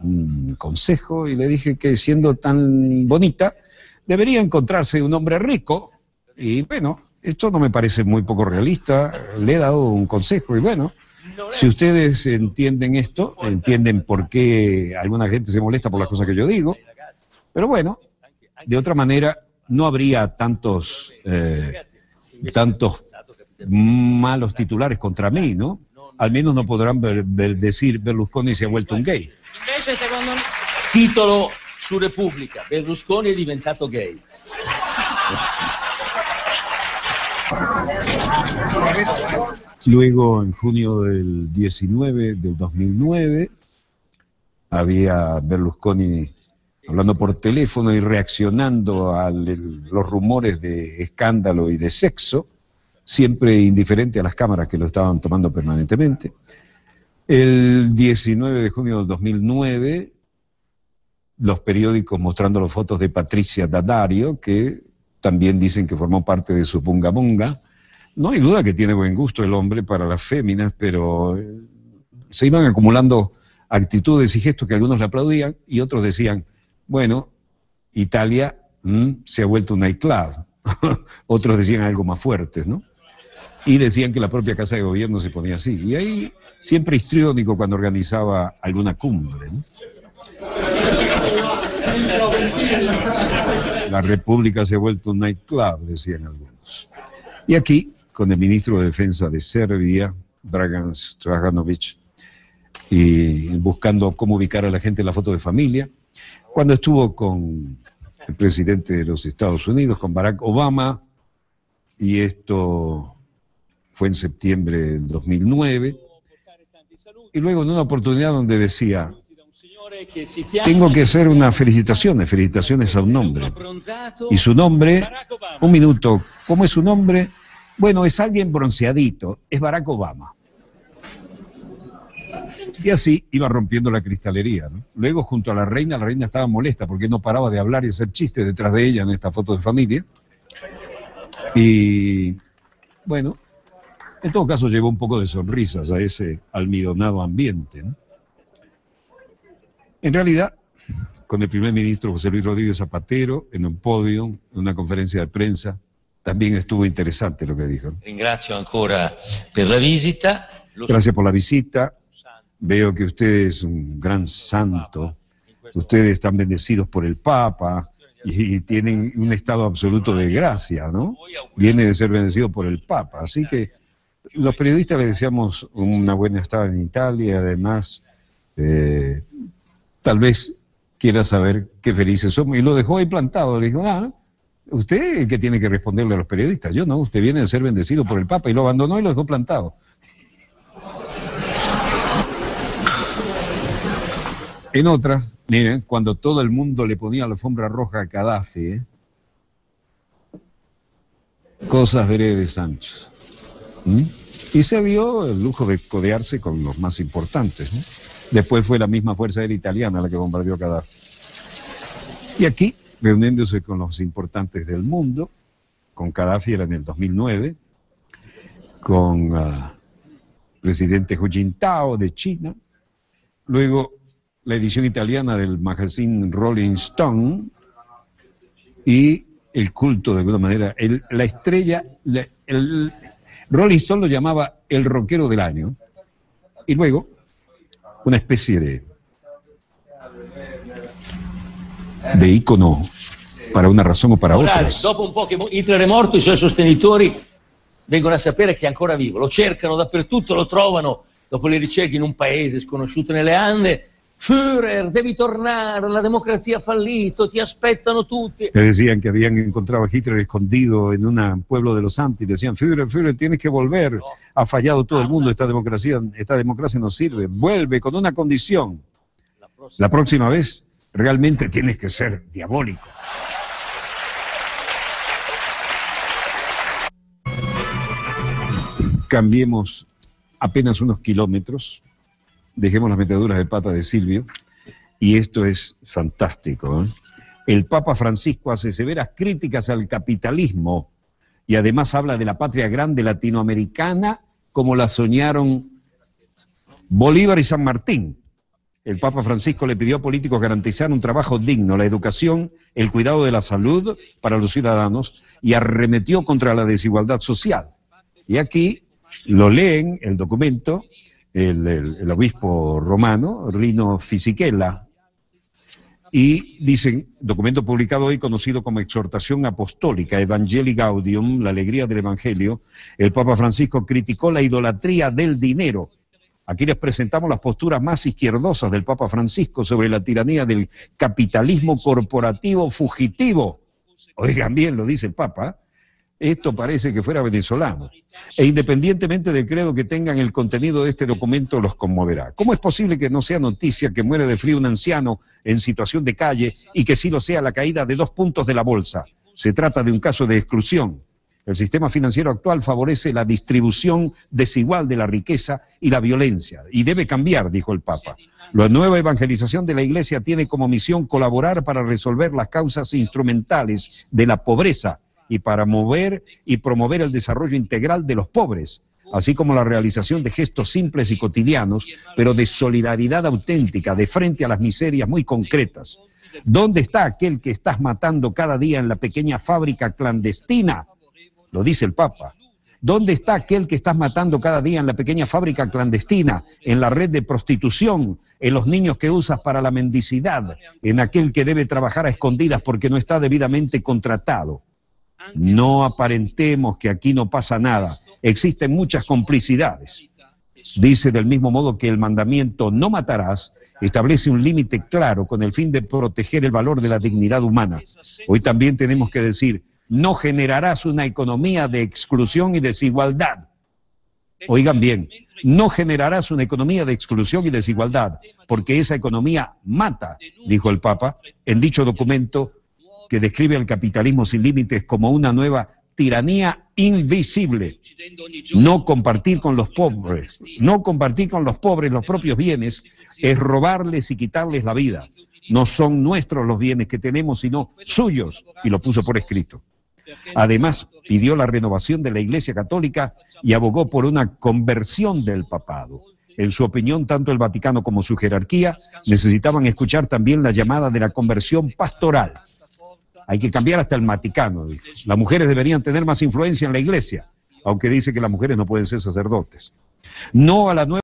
un consejo y le dije que siendo tan bonita debería encontrarse un hombre rico. Y bueno, esto no me parece muy poco realista, le he dado un consejo y bueno, si ustedes entienden esto, entienden por qué alguna gente se molesta por las cosas que yo digo, pero bueno, de otra manera no habría tantos malos titulares contra mí, ¿no? Al menos no podrán decir Berlusconi si ha vuelto un gay. Invece, secondo me, titolo su Repubblica, Berlusconi è diventato gay. Luego, en junio del 2009, había Berlusconi hablando por teléfono y reaccionando a los rumores de escándalo y de sexo, siempre indiferente a las cámaras que lo estaban tomando permanentemente. El 19 de junio del 2009, los periódicos mostrando las fotos de Patricia Daddario, que también dicen que formó parte de su bunga bunga. No hay duda que tiene buen gusto el hombre para las féminas, pero se iban acumulando actitudes y gestos que algunos le aplaudían y otros decían, bueno, Italia se ha vuelto un nightclub. Otros decían algo más fuertes, ¿no? Y decían que la propia Casa de Gobierno se ponía así. Y ahí siempre histriónico cuando organizaba alguna cumbre, ¿no? La República se ha vuelto un nightclub, decían algunos. Y aquí, con el ministro de Defensa de Serbia, Dragan Stevanović, y buscando cómo ubicar a la gente en la foto de familia, cuando estuvo con el presidente de los Estados Unidos, con Barack Obama, y esto fue en septiembre del 2009, y luego en una oportunidad donde decía, tengo que hacer unas felicitaciones a un nombre, y su nombre, un minuto, ¿cómo es su nombre? Bueno, es alguien bronceadito, es Barack Obama. Y así iba rompiendo la cristalería, ¿no? Luego, junto a la reina estaba molesta porque no paraba de hablar y hacer chistes detrás de ella en esta foto de familia. Y bueno, en todo caso llevó un poco de sonrisas a ese almidonado ambiente, ¿no? En realidad, con el primer ministro José Luis Rodríguez Zapatero, en un podio, en una conferencia de prensa, también estuvo interesante lo que dijo. Ringrazio ancora per la visita. Gracias por la visita. Veo que usted es un gran santo, ustedes están bendecidos por el Papa y tienen un estado absoluto de gracia, ¿no? Viene de ser bendecido por el Papa, así que los periodistas le deseamos una buena estada en Italia, además tal vez quiera saber qué felices somos, y lo dejó ahí plantado, le dijo, usted es el que tiene que responderle a los periodistas, yo no, usted viene de ser bendecido por el Papa, y lo abandonó y lo dejó plantado. En otras, miren, cuando todo el mundo le ponía la alfombra roja a Gaddafi, cosas veredes, Sánchez. Y se dio el lujo de codearse con los más importantes, ¿no? Después fue la misma Fuerza Aérea Italiana la que bombardeó Gaddafi. Y aquí, reuniéndose con los importantes del mundo, con Gaddafi era en el 2009, con presidente Hu Jintao de China, luego la edición italiana del magazine Rolling Stone y el culto, de alguna manera, la estrella, el Rolling Stone lo llamaba el rockero del año, y luego una especie de ícono para una razón o para otra. Dopo un po' che Hitler è morto, i suoi sostenitori vengono a sapere che è ancora vivo, lo cercano dappertutto, lo trovano dopo le ricerche in un paese sconosciuto nelle Ande. Führer, devi tornare, la democrazia ha fallito, ti aspettano tutti. Le decían que habían encontrado a Hitler escondido en un pueblo de los Andes, le decían, Führer, tienes que volver, ha fallado todo el mundo, esta democracia no sirve, vuelve con una condición, la próxima vez realmente tienes que ser diabólico. Cambiemos apenas unos kilómetros, dejemos las meteduras de pata de Silvio, y esto es fantástico, ¿eh? El Papa Francisco hace severas críticas al capitalismo y además habla de la patria grande latinoamericana como la soñaron Bolívar y San Martín. El Papa Francisco le pidió a políticos garantizar un trabajo digno, la educación, el cuidado de la salud para los ciudadanos y arremetió contra la desigualdad social. Y aquí lo leen, el documento, el obispo romano, Rino Fisichella, y dicen, documento publicado hoy conocido como Exhortación Apostólica, Evangelii Gaudium, la alegría del Evangelio, el Papa Francisco criticó la idolatría del dinero. Aquí les presentamos las posturas más izquierdosas del Papa Francisco sobre la tiranía del capitalismo corporativo fugitivo. Oigan bien, lo dice el Papa, esto parece que fuera venezolano. E independientemente del credo que tengan, el contenido de este documento los conmoverá. ¿Cómo es posible que no sea noticia que muere de frío un anciano en situación de calle y que sí lo sea la caída de 2 puntos de la bolsa? Se trata de un caso de exclusión. El sistema financiero actual favorece la distribución desigual de la riqueza y la violencia, y debe cambiar, dijo el Papa. La nueva evangelización de la Iglesia tiene como misión colaborar para resolver las causas instrumentales de la pobreza y para mover y promover el desarrollo integral de los pobres, así como la realización de gestos simples y cotidianos, pero de solidaridad auténtica, de frente a las miserias muy concretas. ¿Dónde está aquel que estás matando cada día en la pequeña fábrica clandestina? Lo dice el Papa. ¿Dónde está aquel que estás matando cada día en la pequeña fábrica clandestina, en la red de prostitución, en los niños que usas para la mendicidad, en aquel que debe trabajar a escondidas porque no está debidamente contratado? No aparentemos que aquí no pasa nada. Existen muchas complicidades. Dice del mismo modo que el mandamiento "no matarás" establece un límite claro con el fin de proteger el valor de la dignidad humana. Hoy también tenemos que decir: no generarás una economía de exclusión y desigualdad. Oigan bien, no generarás una economía de exclusión y desigualdad, porque esa economía mata, dijo el Papa en dicho documento que describe al capitalismo sin límites como una nueva tiranía invisible. No compartir con los pobres los propios bienes es robarles y quitarles la vida. No son nuestros los bienes que tenemos, sino suyos, y lo puso por escrito. Además, pidió la renovación de la Iglesia Católica y abogó por una conversión del papado. En su opinión, tanto el Vaticano como su jerarquía necesitaban escuchar también la llamada de la conversión pastoral. Hay que cambiar hasta el Vaticano, dijo. Las mujeres deberían tener más influencia en la Iglesia, aunque dice que las mujeres no pueden ser sacerdotes. No a la nueva